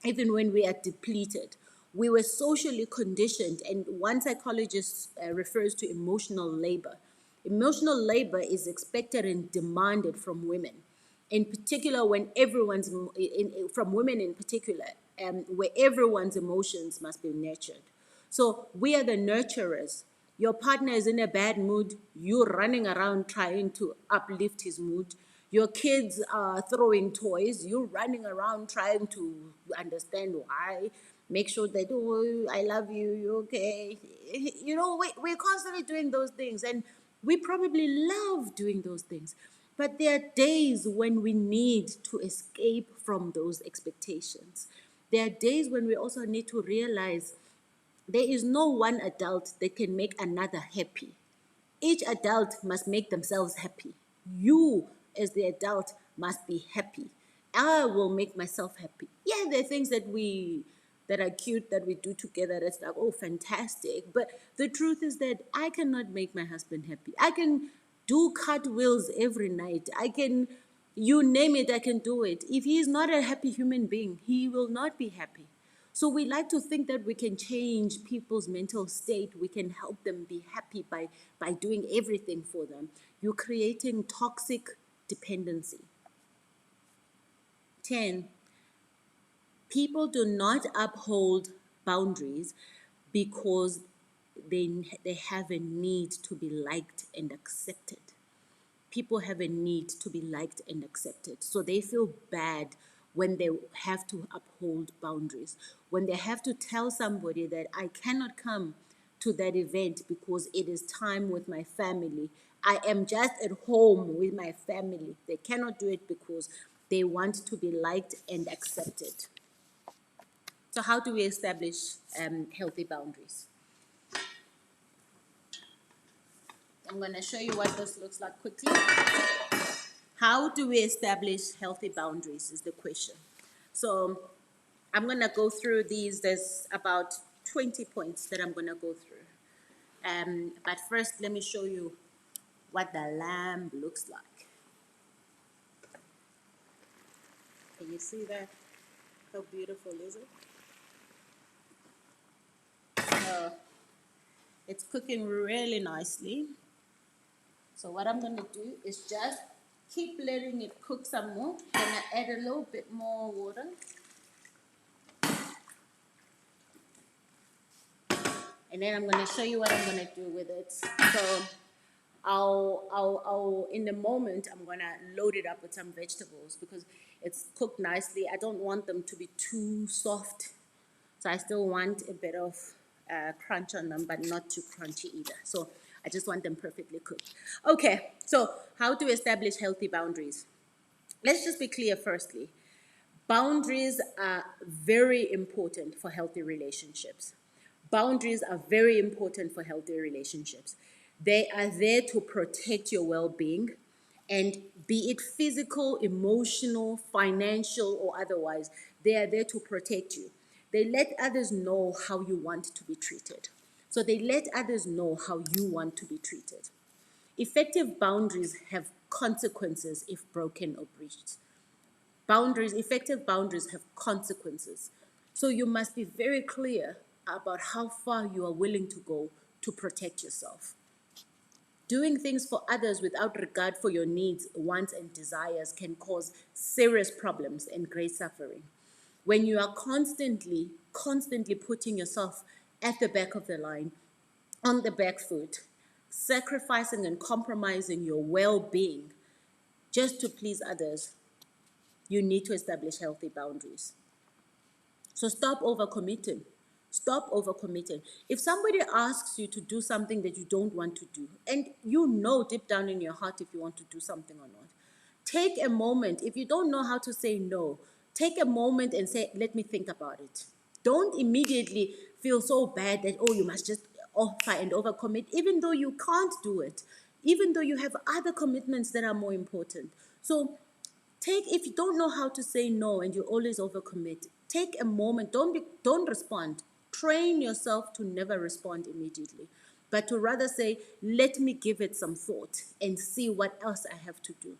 even when we are depleted. We were socially conditioned, and one psychologist refers to emotional labor. Emotional labor is expected and demanded from women, in particular when from women in particular, where everyone's emotions must be nurtured. So we are the nurturers. Your partner is in a bad mood, you're running around trying to uplift his mood. Your kids are throwing toys, you're running around trying to understand why, make sure that, oh, I love you, you're okay. We're constantly doing those things, and we probably love doing those things. But there are days when we need to escape from those expectations. There are days when we also need to realize there is no one adult that can make another happy. Each adult must make themselves happy. You, as the adult, must be happy. I will make myself happy. Yeah, there are things that are cute that we do together. That's like, oh, fantastic. But the truth is that I cannot make my husband happy. I can do cartwheels every night. You name it, I can do it. If he is not a happy human being, he will not be happy. So we like to think that we can change people's mental state. We can help them be happy by doing everything for them. You're creating toxic dependency. 10, people do not uphold boundaries because they have a need to be liked and accepted. People have a need to be liked and accepted. So they feel bad when they have to uphold boundaries, when they have to tell somebody that I cannot come to that event because it is time with my family. I am just at home with my family. They cannot do it because they want to be liked and accepted. So how do we establish healthy boundaries? I'm going to show you what this looks like quickly. How do we establish healthy boundaries is the question. So I'm going to go through these. There's about 20 points that I'm going to go through. But first, let me show you what the lamb looks like. Can you see that? How beautiful is it? So it's cooking really nicely. So what I'm going to do is just keep letting it cook some more. I'm going to add a little bit more water. And then I'm going to show you what I'm going to do with it. So I'll in the moment, I'm going to load it up with some vegetables because it's cooked nicely. I don't want them to be too soft. So I still want a bit of crunch on them, but not too crunchy either. So I just want them perfectly cooked. Okay, so how to establish healthy boundaries? Let's just be clear firstly. Boundaries are very important for healthy relationships. Boundaries are very important for healthy relationships. They are there to protect your well-being, and be it physical, emotional, financial, or otherwise, they are there to protect you. They let others know how you want to be treated. So they let others know how you want to be treated. Effective boundaries have consequences if broken or breached. Effective boundaries have consequences. So you must be very clear about how far you are willing to go to protect yourself. Doing things for others without regard for your needs, wants, and desires can cause serious problems and great suffering. When you are constantly putting yourself at the back of the line, on the back foot, sacrificing and compromising your well-being just to please others, you need to establish healthy boundaries. So stop overcommitting. stop overcommitting. If somebody asks you to do something that you don't want to do, and you know deep down in your heart if you want to do something or not, take a moment. If you don't know how to say no, take a moment and say, let me think about it. Don't immediately feel so bad that, oh, you must just offer and overcommit, even though you can't do it, even though you have other commitments that are more important. So if you don't know how to say no and you always overcommit, take a moment. Don't respond. Train yourself to never respond immediately, but to rather say, let me give it some thought and see what else I have to do.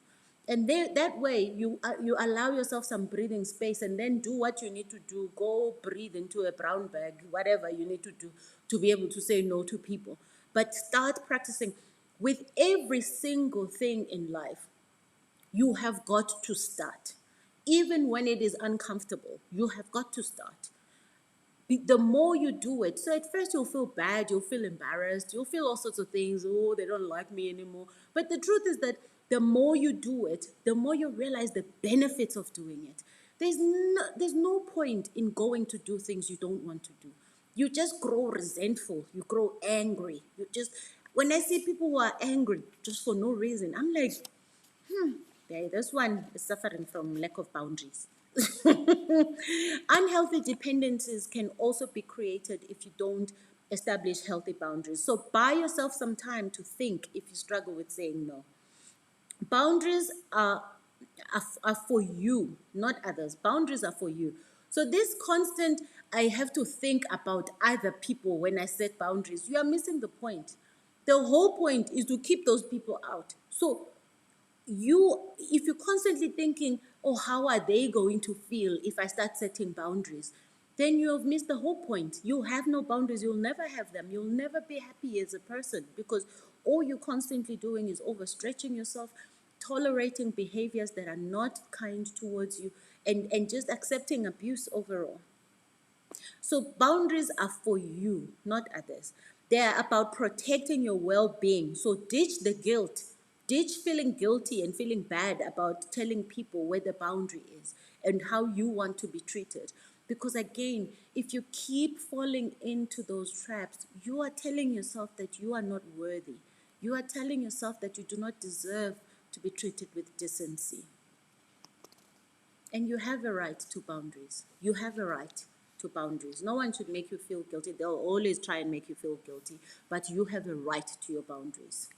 And there, that way you allow yourself some breathing space, and then do what you need to do. Go breathe into a brown bag, whatever you need to do to be able to say no to people. But start practicing. With every single thing in life, you have got to start. Even when it is uncomfortable, you have got to start. The more you do it, so at first you'll feel bad, you'll feel embarrassed, you'll feel all sorts of things. Oh, they don't like me anymore. But the truth is that the more you do it, the more you realize the benefits of doing it. There's no point in going to do things you don't want to do. You just grow resentful, you grow angry. When I see people who are angry just for no reason, I'm like, okay, this one is suffering from lack of boundaries. Unhealthy dependencies can also be created if you don't establish healthy boundaries. So buy yourself some time to think if you struggle with saying no. Boundaries are for you, not others. Boundaries are for you. So this constant, I have to think about other people when I set boundaries, you are missing the point. The whole point is to keep those people out. So if you're constantly thinking, oh, how are they going to feel if I start setting boundaries, then you have missed the whole point. You have no boundaries, you'll never have them, you'll never be happy as a person, because all you're constantly doing is overstretching yourself, tolerating behaviors that are not kind towards you, and just accepting abuse overall. So boundaries are for you, not others. They are about protecting your well-being. So ditch the guilt. Ditch feeling guilty and feeling bad about telling people where the boundary is and how you want to be treated. Because again, if you keep falling into those traps, you are telling yourself that you are not worthy. You are telling yourself that you do not deserve to be treated with decency. And you have a right to boundaries. You have a right to boundaries. No one should make you feel guilty. They'll always try and make you feel guilty, but you have a right to your boundaries.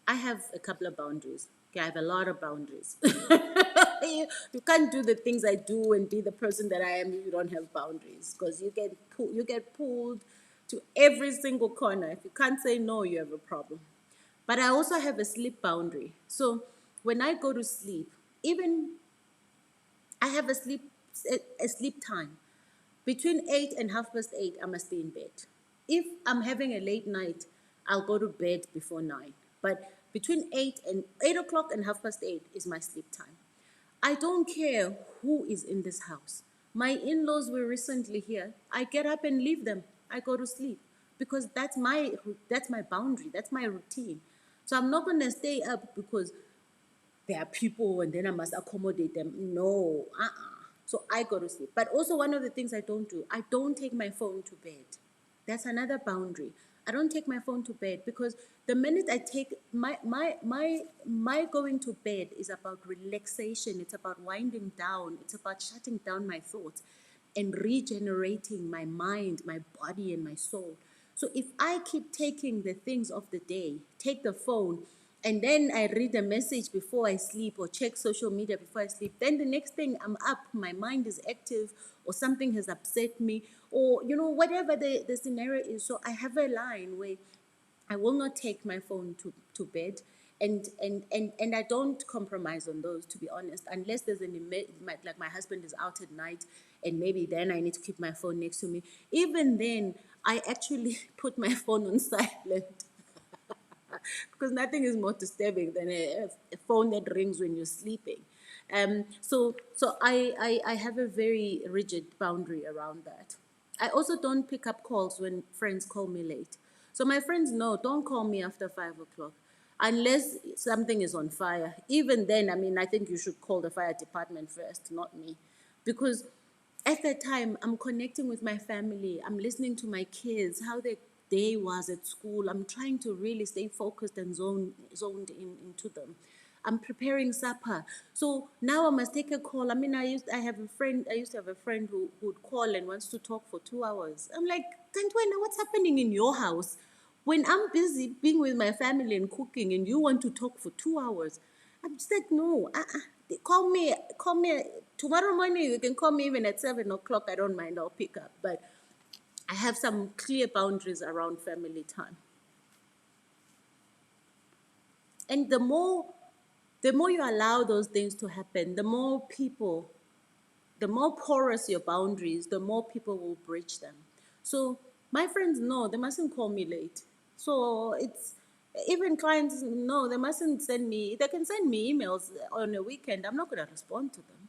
I have a couple of boundaries. Okay, I have a lot of boundaries. You can't do the things I do and be the person that I am if you don't have boundaries, because you get pulled to every single corner. If you can't say no, you have a problem. But I also have a sleep boundary. So when I go to sleep, even I have a sleep time. Between 8 and 8:30, I must be in bed. If I'm having a late night, I'll go to bed before 9. But between 8 o'clock and 8:30 is my sleep time. I don't care who is in this house. My in-laws were recently here. I get up and leave them. I go to sleep because that's my boundary. That's my routine. So I'm not gonna stay up because there are people and then I must accommodate them. No, So I go to sleep. But also one of the things I don't do, I don't take my phone to bed. That's another boundary. I don't take my phone to bed because the minute I take my going to bed is about relaxation. It's about winding down. It's about shutting down my thoughts and regenerating my mind, my body, and my soul. So if I keep taking the things of the day, take the phone, and then I read a message before I sleep or check social media before I sleep, then the next thing I'm up, my mind is active, or something has upset me, or whatever the scenario is. So I have a line where I will not take my phone to bed, and I don't compromise on those, to be honest, unless there's like my husband is out at night, and maybe then I need to keep my phone next to me. Even then, I actually put my phone on silent because nothing is more disturbing than a phone that rings when you're sleeping. So I have a very rigid boundary around that. I also don't pick up calls when friends call me late. So my friends know, don't call me after 5 o'clock unless something is on fire. Even then, I mean, I think you should call the fire department first, not me, because At that time, I'm connecting with my family. I'm listening to my kids, how their day was at school. I'm trying to really stay focused and zoned into them. I'm preparing supper. So now I must take a call. I mean, I used to have a friend who would call and wants to talk for 2 hours. I'm like, Kantwena, what's happening in your house? When I'm busy being with my family and cooking and you want to talk for 2 hours, I'm just like, no, call me tomorrow morning. You can call me even at 7 o'clock. I don't mind. I'll pick up. But I have some clear boundaries around family time. And the more you allow those things to happen, the more porous your boundaries, the more people will breach them. So my friends know they mustn't call me late. So it's even clients know they mustn't send me. They can send me emails on a weekend. I'm not going to respond to them.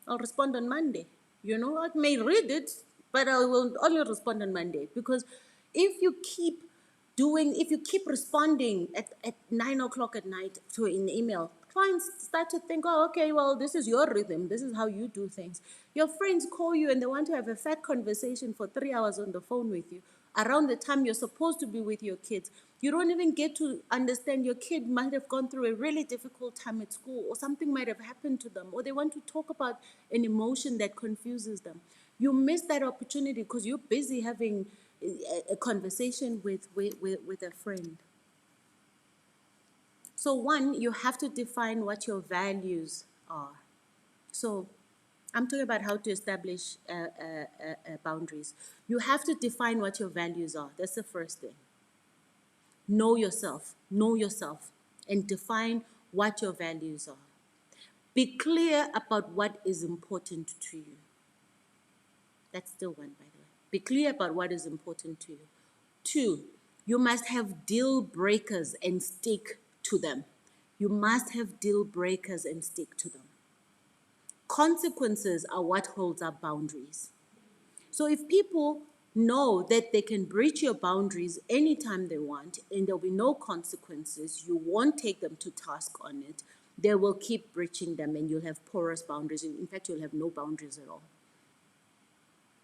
I'll respond on Monday. I may read it, but I will only respond on Monday because if you keep if you keep responding at 9 o'clock at night to an email, clients start to think, oh, okay, well, this is your rhythm. This is how you do things. Your friends call you and they want to have a fat conversation for 3 hours on the phone with you around the time you're supposed to be with your kids. You don't even get to understand your kid might have gone through a really difficult time at school, or something might have happened to them, or they want to talk about an emotion that confuses them. You miss that opportunity because you're busy having a conversation with a friend. So one, you have to define what your values are. So I'm talking about how to establish boundaries. You have to define what your values are. That's the first thing. Know yourself, and define what your values are. Be clear about what is important to you. That's still one, by the way. Be clear about what is important to you. Two, you must have deal breakers and stick to them. You must have deal breakers and stick to them. Consequences are what holds up boundaries. So if people know that they can breach your boundaries anytime they want and there'll be no consequences, you won't take them to task on it, they will keep breaching them and you'll have porous boundaries. In fact, you'll have no boundaries at all.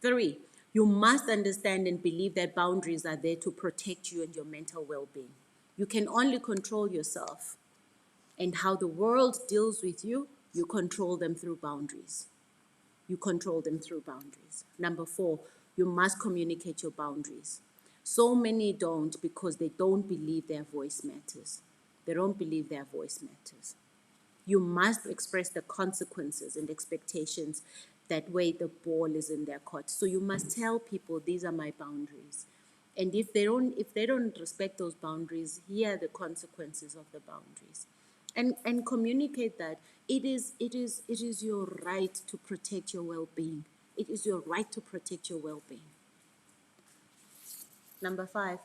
Three, you must understand and believe that boundaries are there to protect you and your mental well-being. You can only control yourself, and how the world deals with you, you control them through boundaries. You control them through boundaries. Number four, you must communicate your boundaries. So many don't because they don't believe their voice matters. They don't believe their voice matters. You must express the consequences and expectations. That way the ball is in their court. So you must tell people these are my boundaries. And if they don't respect those boundaries, here are the consequences of the boundaries. And communicate that it is your right to protect your well-being. It is your right to protect your well-being. Number five,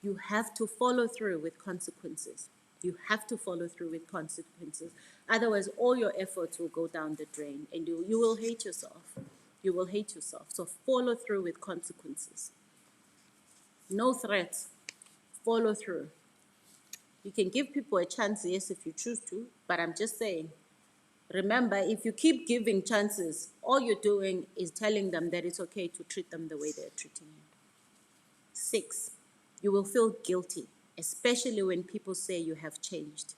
you have to follow through with consequences. You have to follow through with consequences. Otherwise, all your efforts will go down the drain and you will hate yourself. You will hate yourself. So follow through with consequences. No threats. Follow through. You can give people a chance, yes, if you choose to, but I'm just saying, remember, if you keep giving chances, all you're doing is telling them that it's okay to treat them the way they're treating you. Six, you will feel guilty, especially when people say you have changed.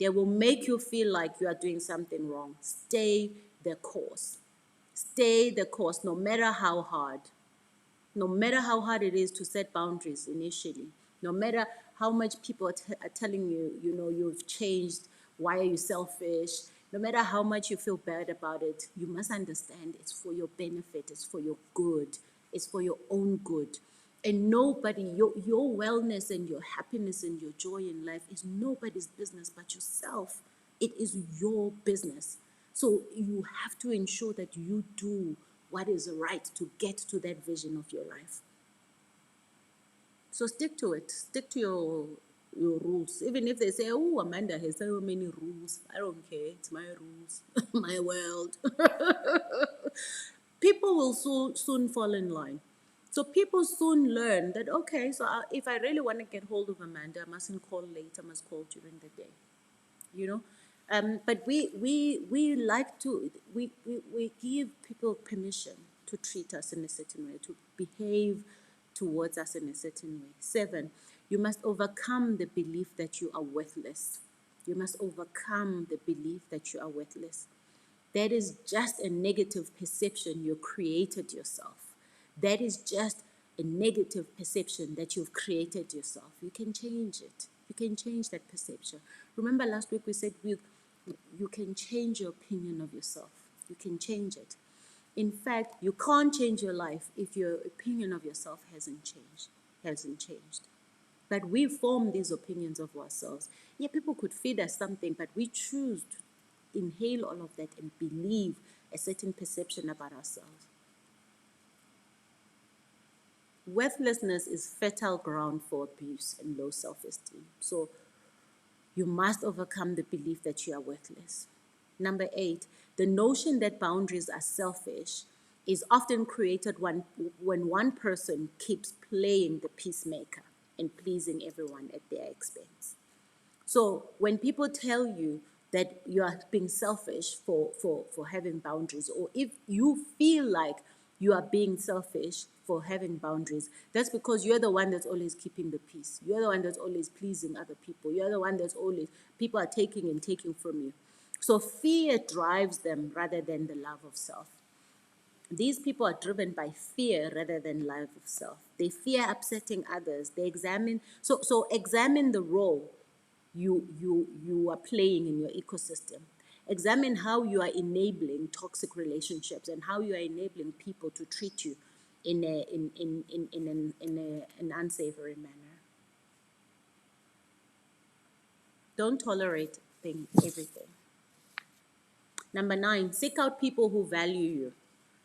They will make you feel like you are doing something wrong. Stay the course. Stay the course, no matter how hard. No matter how hard it is to set boundaries initially. No matter how much people are telling you, you've changed. Why are you selfish? No matter how much you feel bad about it, you must understand it's for your benefit. It's for your good. It's for your own good. And nobody, your wellness and your happiness and your joy in life is nobody's business but yourself. It is your business. So you have to ensure that you do what is right to get to that vision of your life. So stick to it. Stick to your rules. Even if they say, oh, Amanda has so many rules. I don't care. It's my rules, my world. People will soon fall in line. So people soon learn that, okay, so if I really want to get hold of Amanda, I mustn't call late. I must call during the day. But we like to we give people permission. to treat us in a certain way, to behave towards us in a certain way. 7, you must overcome the belief that you are worthless. You must overcome the belief that you are worthless. That is just a negative perception you created yourself. That is just a negative perception that you've created yourself. You can change it. You can change that perception. Remember last week we said you can change your opinion of yourself. You can change it. In fact, you can't change your life if your opinion of yourself hasn't changed. But we form these opinions of ourselves. Yeah, people could feed us something, but we choose to inhale all of that and believe a certain perception about ourselves. Worthlessness is fertile ground for abuse and low self-esteem. So you must overcome the belief that you are worthless. Number 8, the notion that boundaries are selfish is often created when one person keeps playing the peacemaker and pleasing everyone at their expense. So when people tell you that you are being selfish for having boundaries, or if you feel like you are being selfish for having boundaries, that's because you're the one that's always keeping the peace. You're the one that's always pleasing other people. You're the one that's always, people are taking and taking from you. So fear drives them rather than the love of self. These people are driven by fear rather than love of self. They fear upsetting others. They examine the role you are playing in your ecosystem. Examine how you are enabling toxic relationships and how you are enabling people to treat you in an unsavory manner. Don't tolerate everything. Number 9, seek out people who value you.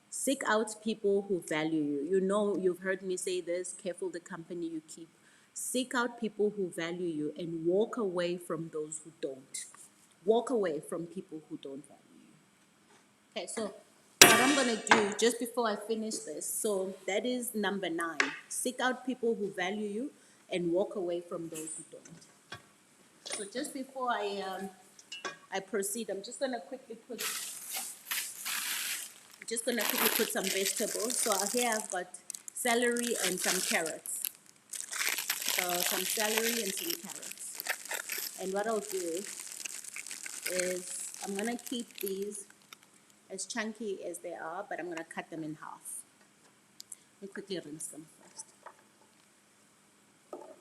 Seek out people who value you. You know, you've heard me say this, careful the company you keep. Seek out people who value you and walk away from those who don't. Walk away from people who don't value you. Okay, so what I'm going to do just before I finish this, so that is number 9. Seek out people who value you and walk away from those who don't. So just before I proceed, I'm just going to quickly put some vegetables. So here I've got celery and some carrots. So some celery and some carrots. And what I'll do is I'm going to keep these as chunky as they are, but I'm going to cut them in half. Let me quickly rinse them first.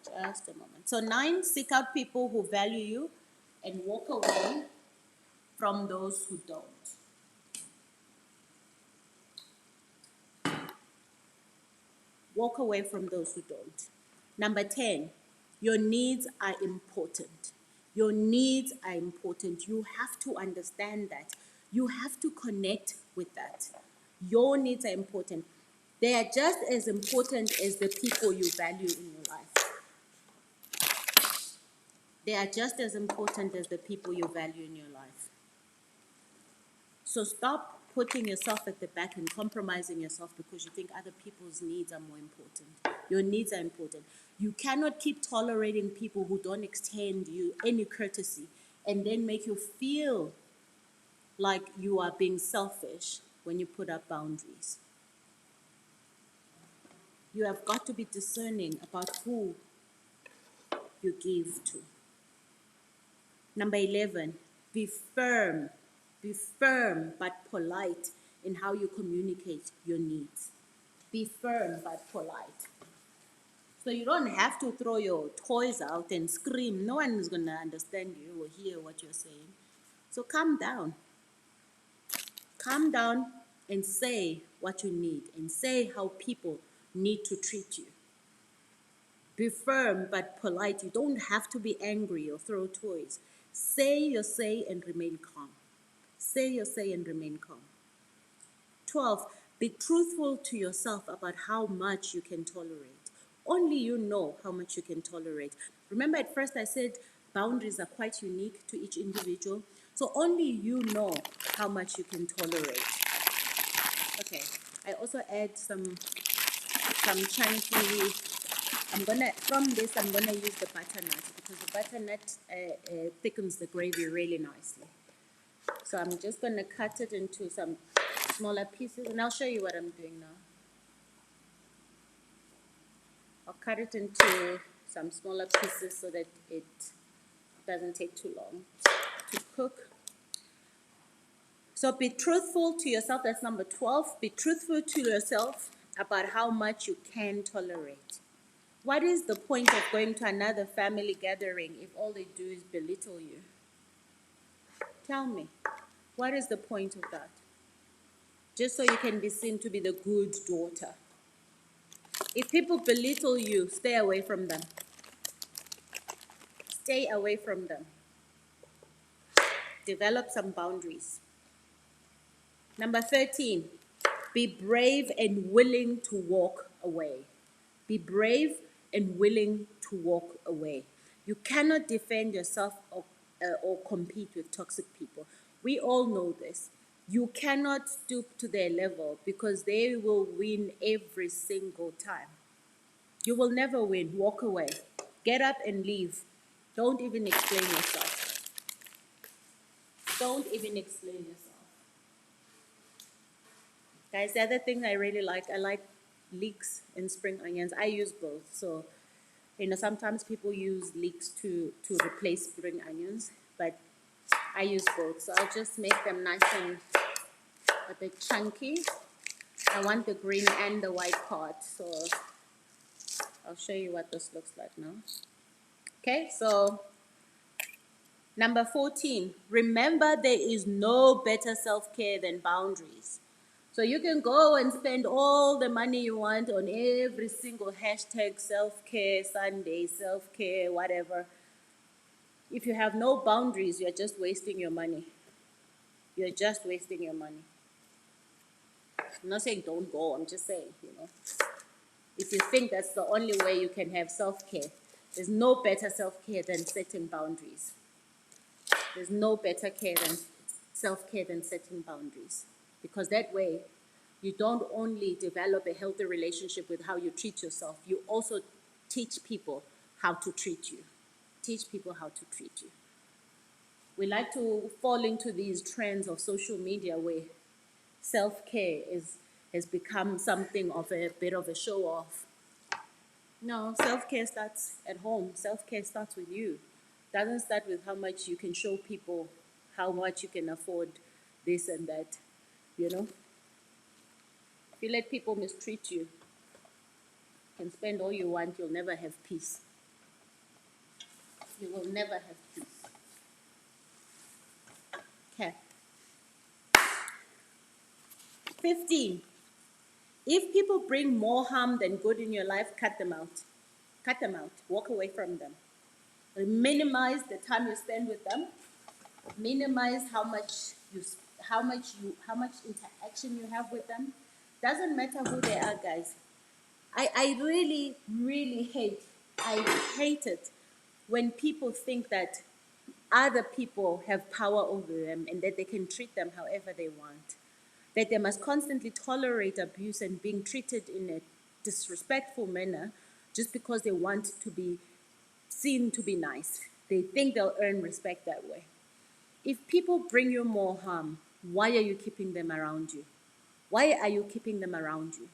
Just a moment. So 9, seek out people who value you and walk away from those who don't. Walk away from those who don't. Number 10, your needs are important. Your needs are important. You have to understand that. You have to connect with that. Your needs are important. They are just as important as the people you value in your life. They are just as important as the people you value in your life. So stop putting yourself at the back and compromising yourself because you think other people's needs are more important. Your needs are important. You cannot keep tolerating people who don't extend you any courtesy and then make you feel like you are being selfish when you put up boundaries. You have got to be discerning about who you give to. Number 11, be firm but polite in how you communicate your needs. Be firm but polite. So you don't have to throw your toys out and scream. No one is going to understand you or hear what you're saying. So calm down. Calm down and say what you need and say how people need to treat you. Be firm but polite. You don't have to be angry or throw toys. Say your say and remain calm. Say your say and remain calm. 12, be truthful to yourself about how much you can tolerate. Only you know how much you can tolerate. Remember at first I said boundaries are quite unique to each individual. So only you know how much you can tolerate. Okay, I also add some chunky, from this I'm gonna use the butternut because the butternut thickens the gravy really nicely. So I'm just gonna cut it into some smaller pieces, and I'll show you what I'm doing now. I'll cut it into some smaller pieces so that it doesn't take too long to cook. So be truthful to yourself. That's number 12. Be truthful to yourself about how much you can tolerate. What is the point of going to another family gathering if all they do is belittle you? Tell me, what is the point of that? Just so you can be seen to be the good daughter. If people belittle you, stay away from them. Stay away from them. Develop some boundaries. Number 13, be brave and willing to walk away. Be brave and willing to walk away. You cannot defend yourself or compete with toxic people. We all know this. You cannot stoop to their level because they will win every single time. You will never win. Walk away. Get up and leave. Don't even explain yourself. Don't even explain yourself. Guys, the other thing I really like, I like leeks and spring onions. I use both. So, sometimes people use leeks to replace spring onions, but I use both. So I'll just make them nice and a bit chunky. I want the green and the white part. So I'll show you what this looks like now. Okay, so number 14, remember there is no better self-care than boundaries. So you can go and spend all the money you want on every single hashtag self-care Sunday, self-care, whatever. If you have no boundaries, you're just wasting your money. You're just wasting your money. I'm not saying don't go, I'm just saying, if you think that's the only way you can have self-care, there's no better self-care than setting boundaries. There's no better self-care than setting boundaries. Because that way, you don't only develop a healthy relationship with how you treat yourself, you also teach people how to treat you. Teach people how to treat you. We like to fall into these trends of social media where self-care has become something of a bit of a show-off. No, self-care starts at home. Self-care starts with you. Doesn't start with how much you can show people, how much you can afford this and that, If you let people mistreat you, you can spend all you want, you'll never have peace. You will never have peace. Okay. 15. If people bring more harm than good in your life, cut them out. Cut them out. Walk away from them. Minimize the time you spend with them. Minimize how much interaction you have with them. Doesn't matter who they are, guys. I really, really I hate it when people think that other people have power over them and that they can treat them however they want. That they must constantly tolerate abuse and being treated in a disrespectful manner just because they want to be seen to be nice. They think they'll earn respect that way. If people bring you more harm, why are you keeping them around you? Why are you keeping them around you?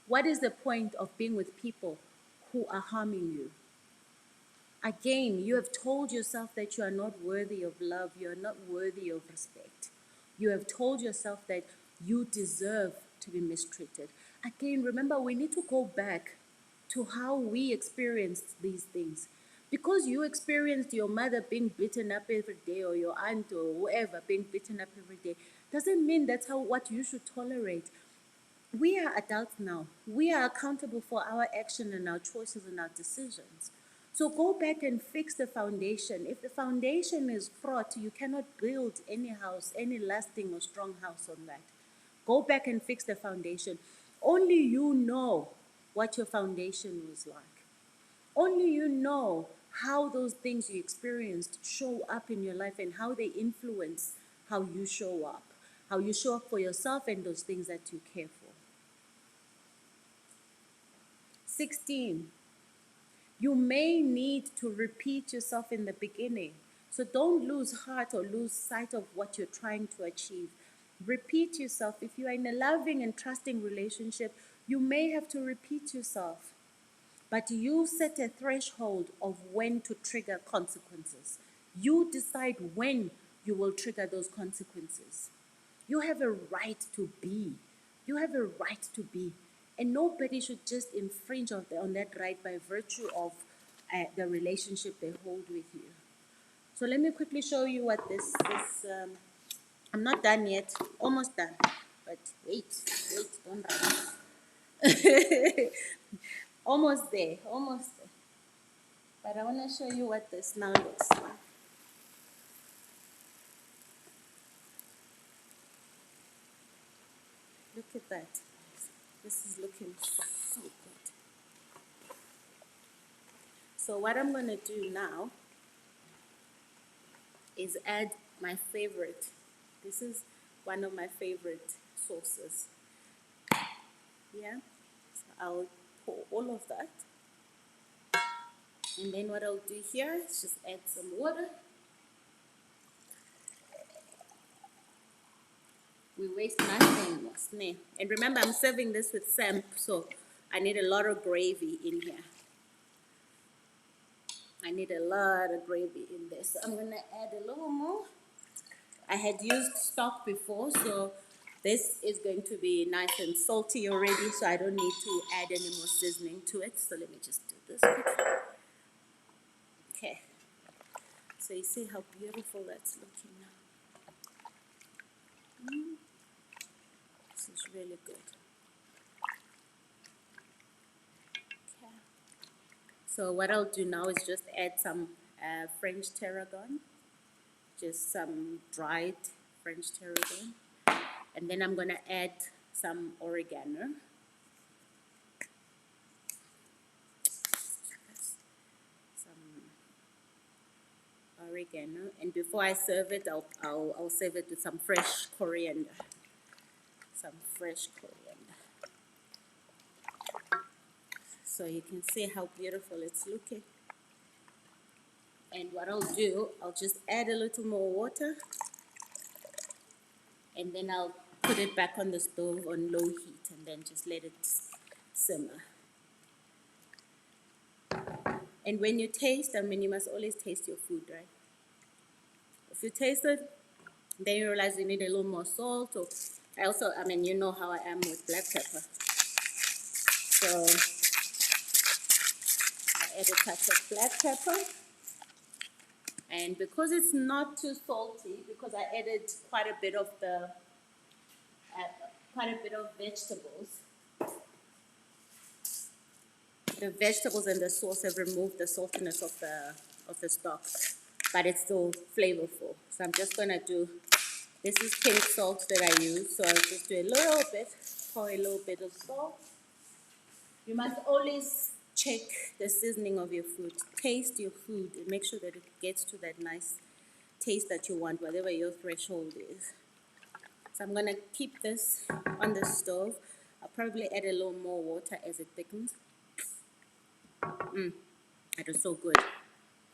What is the point of being with people who are harming you? Again, you have told yourself that you are not worthy of love, you are not worthy of respect. You have told yourself that you deserve to be mistreated. Again, remember, we need to go back to how we experienced these things. Because you experienced your mother being beaten up every day or your aunt or whoever being beaten up every day, doesn't mean that's what you should tolerate. We are adults now. We are accountable for our action and our choices and our decisions. So go back and fix the foundation. If the foundation is fraught, you cannot build any house, any lasting or strong house on that. Go back and fix the foundation. Only you know what your foundation was like. Only you know how those things you experienced show up in your life and how they influence how you show up. How you show up for yourself and those things that you care for. 16. You may need to repeat yourself in the beginning. So don't lose heart or lose sight of what you're trying to achieve. Repeat yourself. If you are in a loving and trusting relationship, you may have to repeat yourself. But you set a threshold of when to trigger consequences. You decide when you will trigger those consequences. You have a right to be. You have a right to be. And nobody should just infringe on that right by virtue of the relationship they hold with you. So let me quickly show you what I'm not done yet, almost done. But wait, don't run. Almost there, almost there. But I want to show you what this now looks like. Look at that. This is looking so good. So what I'm going to do now is add my favorite. This is one of my favorite sauces. Yeah. So I'll pour all of that. And then what I'll do here is just add some water. We waste nothing. And remember, I'm serving this with samp, so I need a lot of gravy in here. I need a lot of gravy in this. So I'm gonna add a little more. I had used stock before, so this is going to be nice and salty already, so I don't need to add any more seasoning to it. So let me just do this quickly. Okay. So you see how beautiful that's looking now. This is really good. Okay. So what I'll do now is just add some French tarragon, just some dried French tarragon, and then I'm gonna add some oregano. Oregano, and before I serve it, I'll serve it with some fresh coriander. Some fresh coriander. So you can see how beautiful it's looking. And what I'll do, I'll just add a little more water, and then I'll put it back on the stove on low heat, and then just let it simmer. And when you taste, I mean, you must always taste your food, right? If you taste it, then you realize you need a little more salt. Or I mean, you know how I am with black pepper. So I add a touch of black pepper. And because it's not too salty, because I added quite a bit of vegetables, the vegetables and the sauce have removed the saltiness of the stock, but it's still flavorful. So I'm just gonna do, this is pink salt that I use, so I'll just do a little bit, pour a little bit of salt. You must always check the seasoning of your food. Taste your food and make sure that it gets to that nice taste that you want, whatever your threshold is. So I'm gonna keep this on the stove. I'll probably add a little more water as it thickens. That is so good.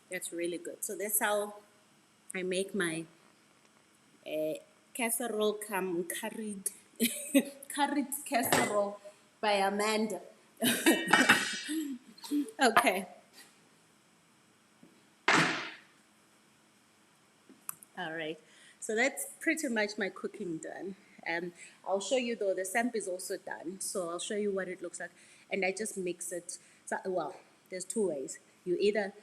That's really good. So that's how I make my casserole curried, curried casserole by Amanda. Okay. All right. So that's pretty much my cooking done. I'll show you though, the samp is also done. So I'll show you what it looks like. And I just mix it. So, well, there's two ways. You either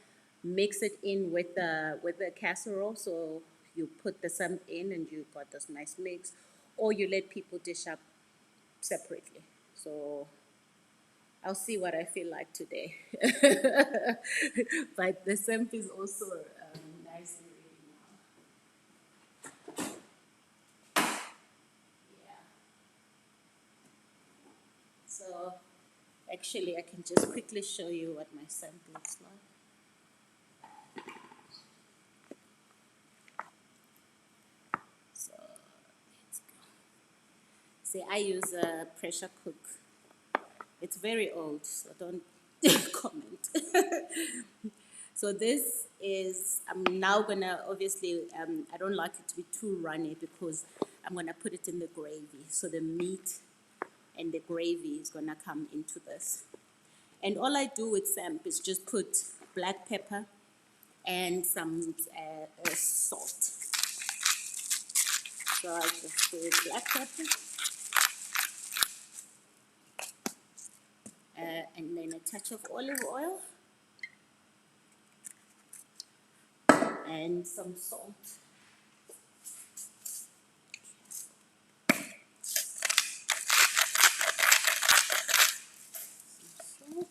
mix it in with the casserole, so you put the samp in and you got this nice mix, or you let people dish up separately. So I'll see what I feel like today. But the samp is also nicely ready now. Yeah. So actually, I can just quickly show you what my samp looks like. So let's go. See, I use a pressure cook. It's very old, so don't comment. So this is, I'm now gonna, obviously, I don't like it to be too runny because I'm gonna put it in the gravy. So the meat and the gravy is gonna come into this. And all I do with samp is just put black pepper and some salt. So I just do black pepper and then a touch of olive oil and some salt. Salt.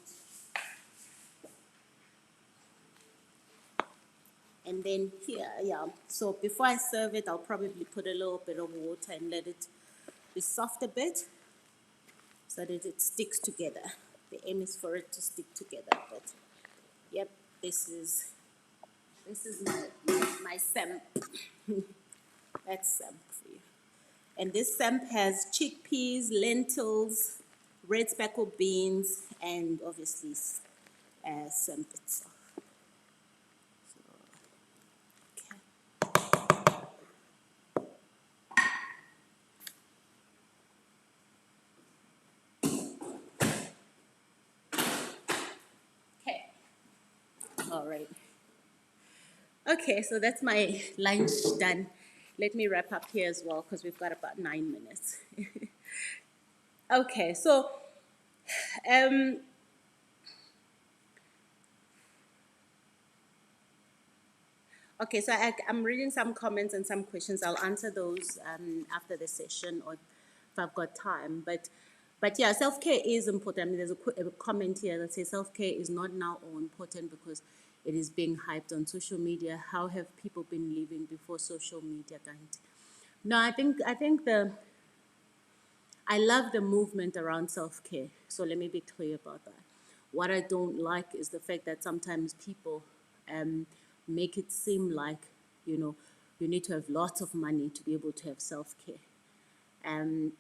And then here, yeah, so before I serve it, I'll probably put a little bit of water and let it be soft a bit so that it sticks together. The aim is for it to stick together, but yep, this is my samp. That's samp for you. And this samp has chickpeas, lentils, red speckled beans, and obviously samp itself. Okay. All right. Okay, so that's my lunch done. Let me wrap up here as well because we've got about 9 minutes. Okay, so um, okay, so I'm reading some comments and some questions. I'll answer those after the session or if I've got time. But yeah, self-care is important. I mean, there's a comment here that says self-care is not now all important because it is being hyped on social media. How have people been living before social media, guys? No, I think I love the movement around self-care. So let me be clear about that. What I don't like is the fact that sometimes people make it seem like, you know, you need to have lots of money to be able to have self-care.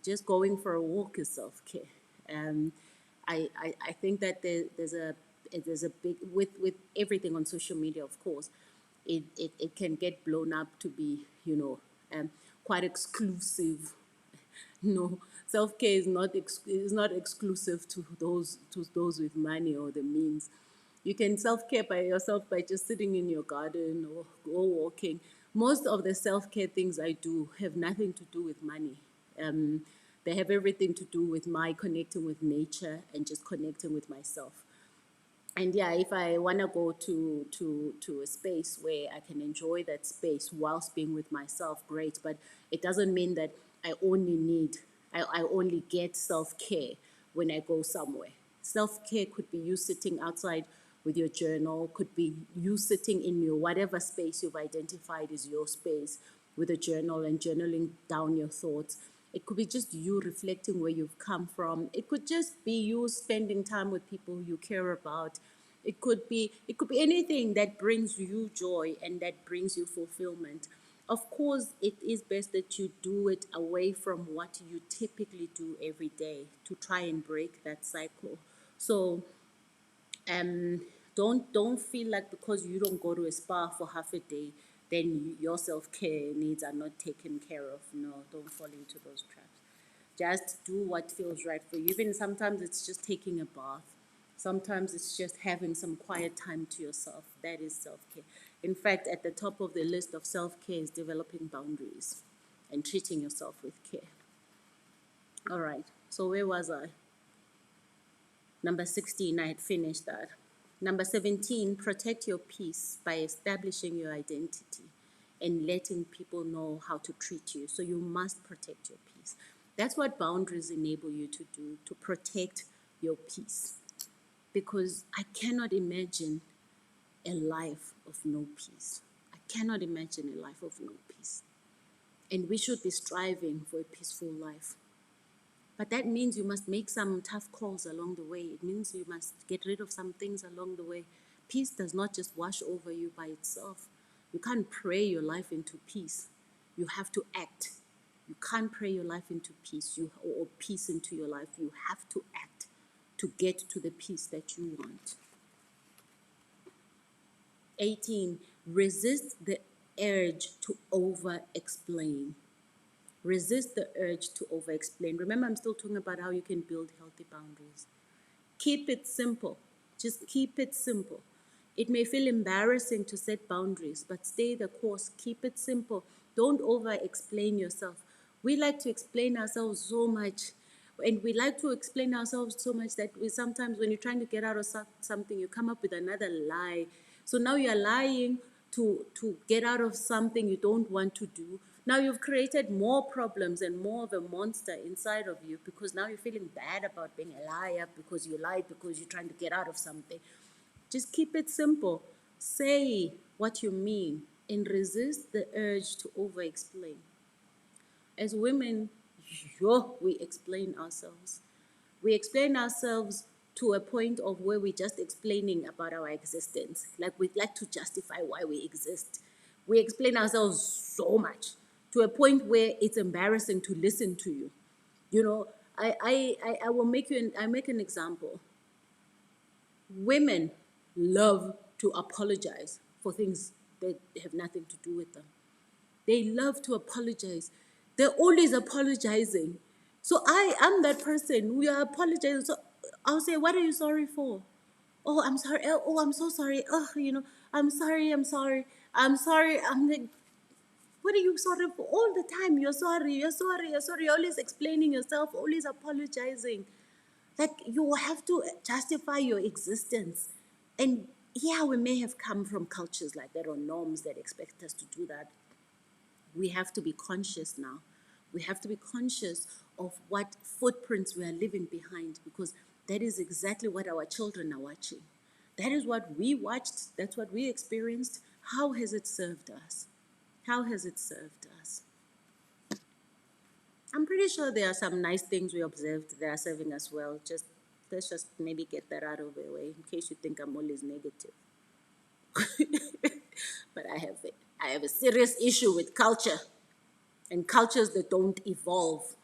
Just going for a walk is self-care. Um, I think that there's a big, with everything on social media, of course, it can get blown up to be, quite exclusive. No, self-care is not exclusive to those with money or the means. You can self-care by yourself by just sitting in your garden or go walking. Most of the self-care things I do have nothing to do with money. Um, they have everything to do with my connecting with nature and just connecting with myself. And yeah, if I want to go to a space where I can enjoy that space whilst being with myself, great. But it doesn't mean that I only get self-care when I go somewhere. Self-care could be you sitting outside with your journal, could be you sitting in your whatever space you've identified as your space with a journal and journaling down your thoughts. It could be just you reflecting where you've come from. It could just be you spending time with people you care about. It could be anything that brings you joy and that brings you fulfillment. Of course, it is best that you do it away from what you typically do every day to try and break that cycle. So um don't feel like because you don't go to a spa for half a day, then your self-care needs are not taken care of. No, don't fall into those traps. Just do what feels right for you. Even sometimes it's just taking a bath. Sometimes it's just having some quiet time to yourself. That is self-care. In fact, at the top of the list of self-care is developing boundaries and treating yourself with care. All right, so where was I? Number 16, I had finished that. Number 17, protect your peace by establishing your identity and letting people know how to treat you. So you must protect your peace. That's what boundaries enable you to do, to protect your peace. Because I cannot imagine a life of no peace. I cannot imagine a life of no peace. And we should be striving for a peaceful life. But that means you must make some tough calls along the way. It means you must get rid of some things along the way. Peace does not just wash over you by itself. You can't pray your life into peace. You have to act. You can't pray your life into peace or peace into your life. You have to act to get to the peace that you want. 18, resist the urge to over-explain. Resist the urge to over explain. Remember, I'm still talking about how you can build healthy boundaries. Keep it simple. Just keep it simple. It may feel embarrassing to set boundaries, but stay the course. Keep it simple. Don't over explain yourself. We like to explain ourselves so much. And we like to explain ourselves so much that we sometimes, when you're trying to get out of something, you come up with another lie. So now you're lying to get out of something you don't want to do. Now you've created more problems and more of a monster inside of you, because now you're feeling bad about being a liar because you lied because you're trying to get out of something. Just keep it simple. Say what you mean and resist the urge to over explain. As women, we explain ourselves. We explain ourselves to a point of where we're just explaining about our existence. Like we'd like to justify why we exist. We explain ourselves so much to a point where it's embarrassing to listen to you. You know, I will make you I make an example. Women love to apologize for things that have nothing to do with them. They love to apologize. They're always apologizing. So I am that person. We are apologizing. So I'll say, "What are you sorry for?" "Oh, I'm sorry. Oh, I'm so sorry. Oh, I'm sorry. I'm sorry. I'm sorry." I'm like, "What are you sorry for?" All the time, "You're sorry. You're sorry. You're sorry." You're always explaining yourself, always apologizing. Like you have to justify your existence. And yeah, we may have come from cultures like that or norms that expect us to do that. We have to be conscious now. We have to be conscious of what footprints we are leaving behind, because that is exactly what our children are watching. That is what we watched. That's what we experienced. How has it served us? How has it served us? I'm pretty sure there are some nice things we observed that are serving us well. Just let's just maybe get that out of the way in case you think I'm always negative. But I have a serious issue with culture and cultures that don't evolve.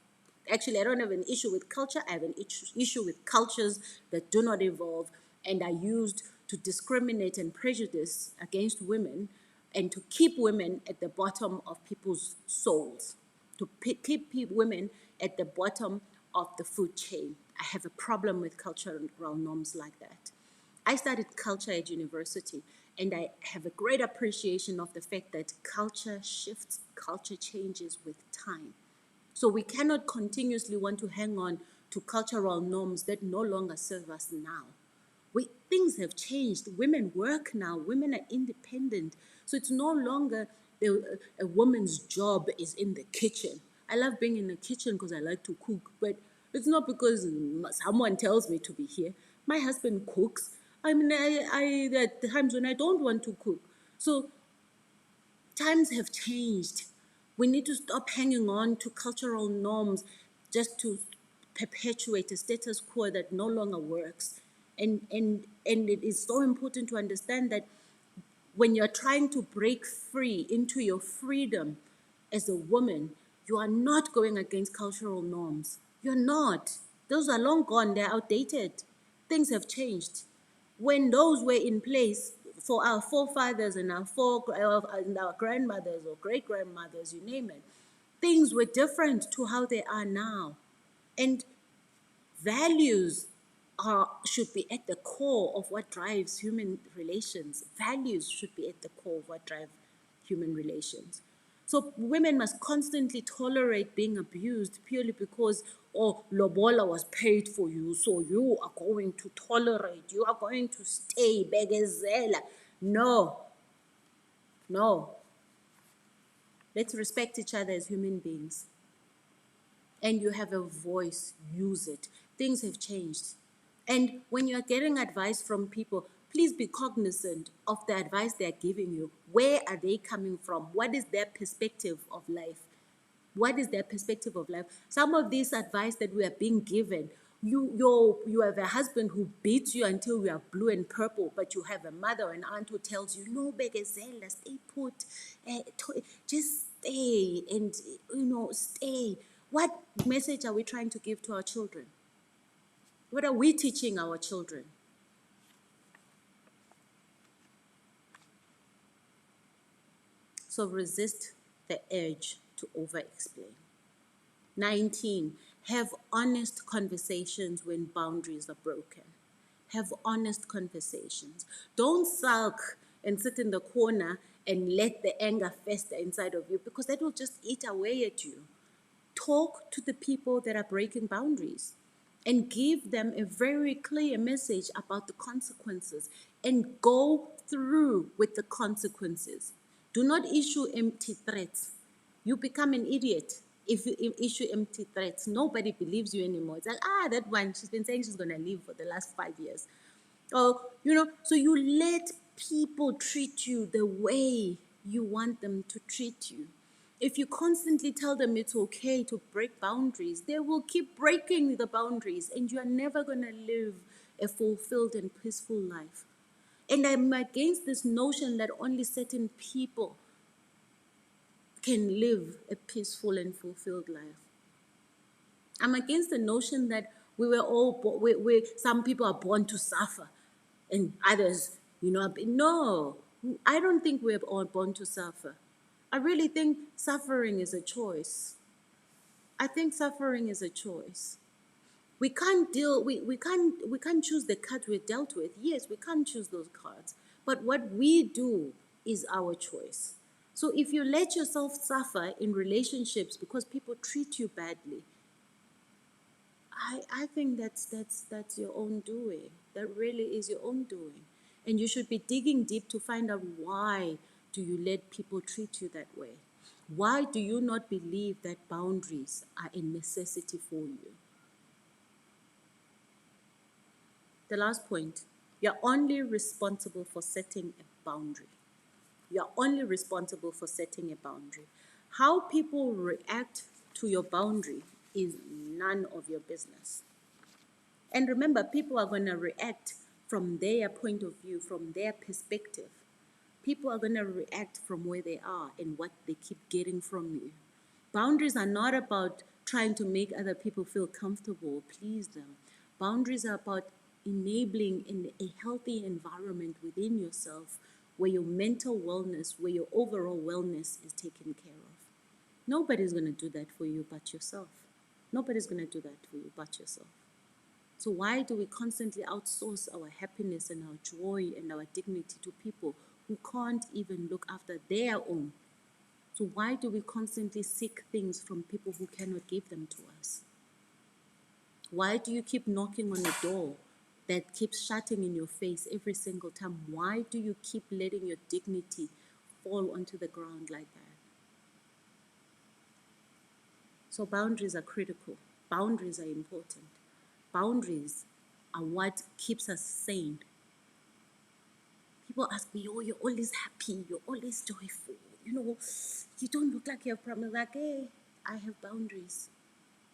Actually, I don't have an issue with culture. I have an issue with cultures that do not evolve and are used to discriminate and prejudice against women and to keep women at the bottom of people's souls, to keep women at the bottom of the food chain. I have a problem with cultural norms like that. I studied culture at university, and I have a great appreciation of the fact that culture shifts, culture changes with time. So we cannot continuously want to hang on to cultural norms that no longer serve us now. Things have changed. Women work now. Women are independent. So it's no longer a woman's job is in the kitchen. I love being in the kitchen because I like to cook, but it's not because someone tells me to be here. My husband cooks. I mean, there are times when I don't want to cook. So times have changed. We need to stop hanging on to cultural norms just to perpetuate a status quo that no longer works. And it is so important to understand that when you're trying to break free into your freedom as a woman, you are not going against cultural norms. You're not. Those are long gone, they're outdated. Things have changed. When those were in place for our forefathers and our grandmothers or great grandmothers, you name it, things were different to how they are now. And values should be at the core of what drives human relations. Values should be at the core of what drive human relations. So women must constantly tolerate being abused purely because, oh, lobola was paid for you, so you are going to tolerate, you are going to stay, begezela. No, no. Let's respect each other as human beings. And you have a voice, use it. Things have changed. And when you're getting advice from people, please be cognizant of the advice they're giving you. Where are they coming from? What is their perspective of life? What is their perspective of life? Some of this advice that we are being given, you have a husband who beats you until you are blue and purple, but you have a mother and aunt who tells you, no, Begazela, stay put, just stay and, stay. What message are we trying to give to our children? What are we teaching our children? So resist the urge to over explain. 19, have honest conversations when boundaries are broken. Have honest conversations. Don't sulk and sit in the corner and let the anger fester inside of you, because that will just eat away at you. Talk to the people that are breaking boundaries and give them a very clear message about the consequences, and go through with the consequences. Do not issue empty threats. You become an idiot if you issue empty threats. Nobody believes you anymore. It's like, that one, she's been saying she's going to leave for the last 5 years. Oh, so you let people treat you the way you want them to treat you. If you constantly tell them it's okay to break boundaries, they will keep breaking the boundaries, and you are never going to live a fulfilled and peaceful life. And I'm against this notion that only certain people can live a peaceful and fulfilled life. I'm against the notion that we were all, some people are born to suffer and others, no, I don't think we're all born to suffer. I really think suffering is a choice. I think suffering is a choice. We can't we can't choose the cards we're dealt with. Yes, we can't choose those cards. But what we do is our choice. So if you let yourself suffer in relationships because people treat you badly, I think that's your own doing. That really is your own doing. And you should be digging deep to find out, why do you let people treat you that way? Why do you not believe that boundaries are a necessity for you? The last point, you're only responsible for setting a boundary. You're only responsible for setting a boundary. How people react to your boundary is none of your business. And remember, people are going to react from their point of view, from their perspective. People are going to react from where they are and what they keep getting from you. Boundaries are not about trying to make other people feel comfortable or please them. Boundaries are about enabling in a healthy environment within yourself, where your mental wellness, where your overall wellness is taken care of. Nobody's going to do that for you but yourself. Nobody's going to do that for you but yourself. So why do we constantly outsource our happiness and our joy and our dignity to people who can't even look after their own? So why do we constantly seek things from people who cannot give them to us? Why do you keep knocking on a door that keeps shutting in your face every single time? Why do you keep letting your dignity fall onto the ground like that? So boundaries are critical. Boundaries are important. Boundaries are what keeps us sane. People ask me, oh, you're always happy, you're always joyful, you don't look like you have problems. Like, hey, I have boundaries.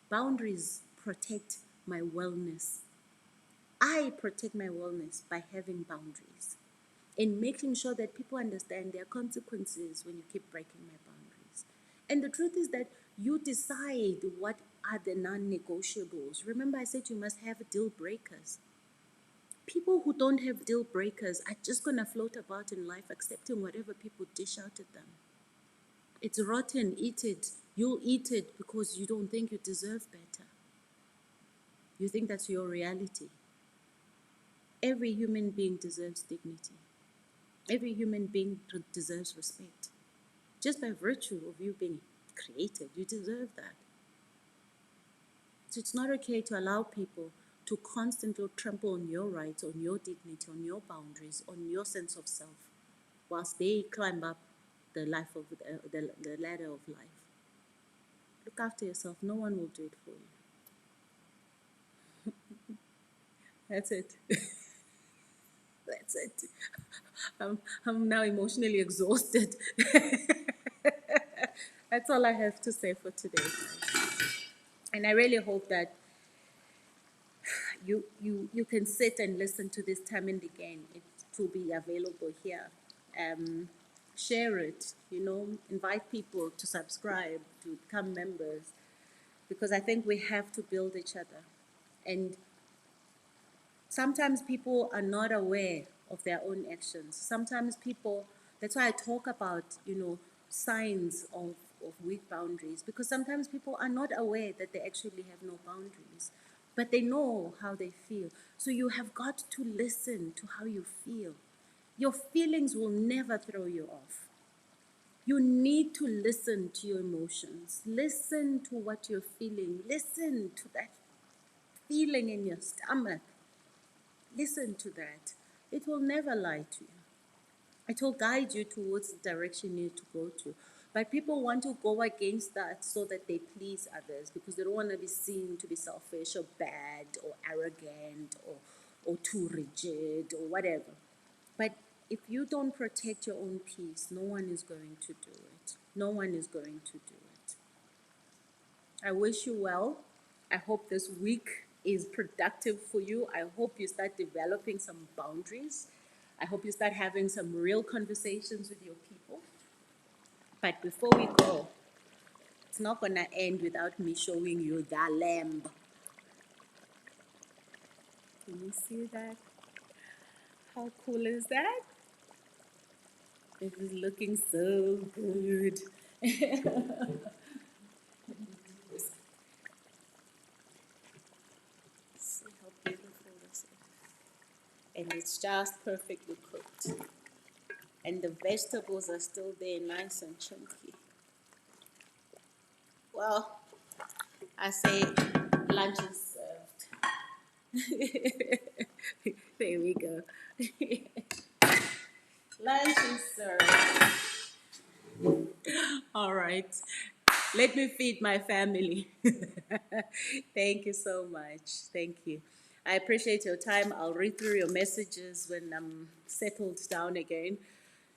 Boundaries protect my wellness. I protect my wellness by having boundaries and making sure that people understand there are consequences when you keep breaking my boundaries. And the truth is that you decide what are the non-negotiables. Remember, I said you must have deal breakers. People who don't have deal breakers are just going to float about in life accepting whatever people dish out at them. It's rotten, eat it. You'll eat it because you don't think you deserve better. You think that's your reality. Every human being deserves dignity. Every human being deserves respect. Just by virtue of you being created, you deserve that. So it's not okay to allow people to constantly trample on your rights, on your dignity, on your boundaries, on your sense of self, whilst they climb up the ladder of life. Look after yourself. No one will do it for you. That's it. That's it. I'm now emotionally exhausted. That's all I have to say for today. And I really hope that you can sit and listen to this time and again. It will be available here. Share it, invite people to subscribe, to become members, because I think we have to build each other. And sometimes people are not aware of their own actions. Sometimes people, that's why I talk about, signs of of weak boundaries, because sometimes people are not aware that they actually have no boundaries, but they know how they feel. So you have got to listen to how you feel. Your feelings will never throw you off. You need to listen to your emotions. Listen to what you're feeling. Listen to that feeling in your stomach. Listen to that. It will never lie to you. It will guide you towards the direction you need to go to. But people want to go against that so that they please others, because they don't want to be seen to be selfish or bad or arrogant or too rigid or whatever. But if you don't protect your own peace, no one is going to do it. No one is going to do it. I wish you well. I hope this week is productive for you. I hope you start developing some boundaries. I hope you start having some real conversations with your people. But before we go, it's not going to end without me showing you the lamb. Can you see that? How cool is that? It is looking so good. See how beautiful this is. And it's just perfectly cooked. And the vegetables are still there, nice and chunky. Well, I say lunch is served. There we go. Lunch is served. All right. Let me feed my family. Thank you so much. Thank you. I appreciate your time. I'll read through your messages when I'm settled down again.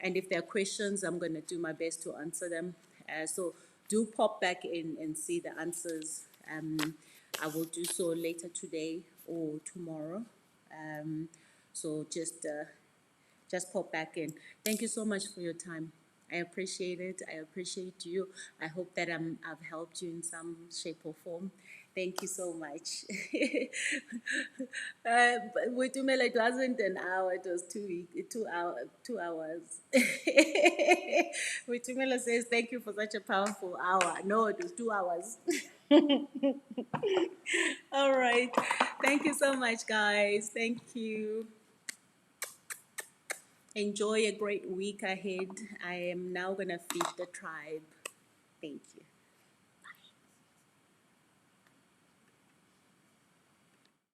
And if there are questions, I'm going to do my best to answer them. So do pop back in and see the answers. I will do so later today or tomorrow. Um, so just pop back in. Thank you so much for your time. I appreciate it. I appreciate you. I hope that I've helped you in some shape or form. Thank you so much. But with Tumela, it wasn't an hour, it was 2 hours. With Tumela says, thank you for such a powerful hour. No, it was 2 hours. All right. Thank you so much, guys. Thank you. Enjoy a great week ahead. I am now going to feed the tribe. Thank you.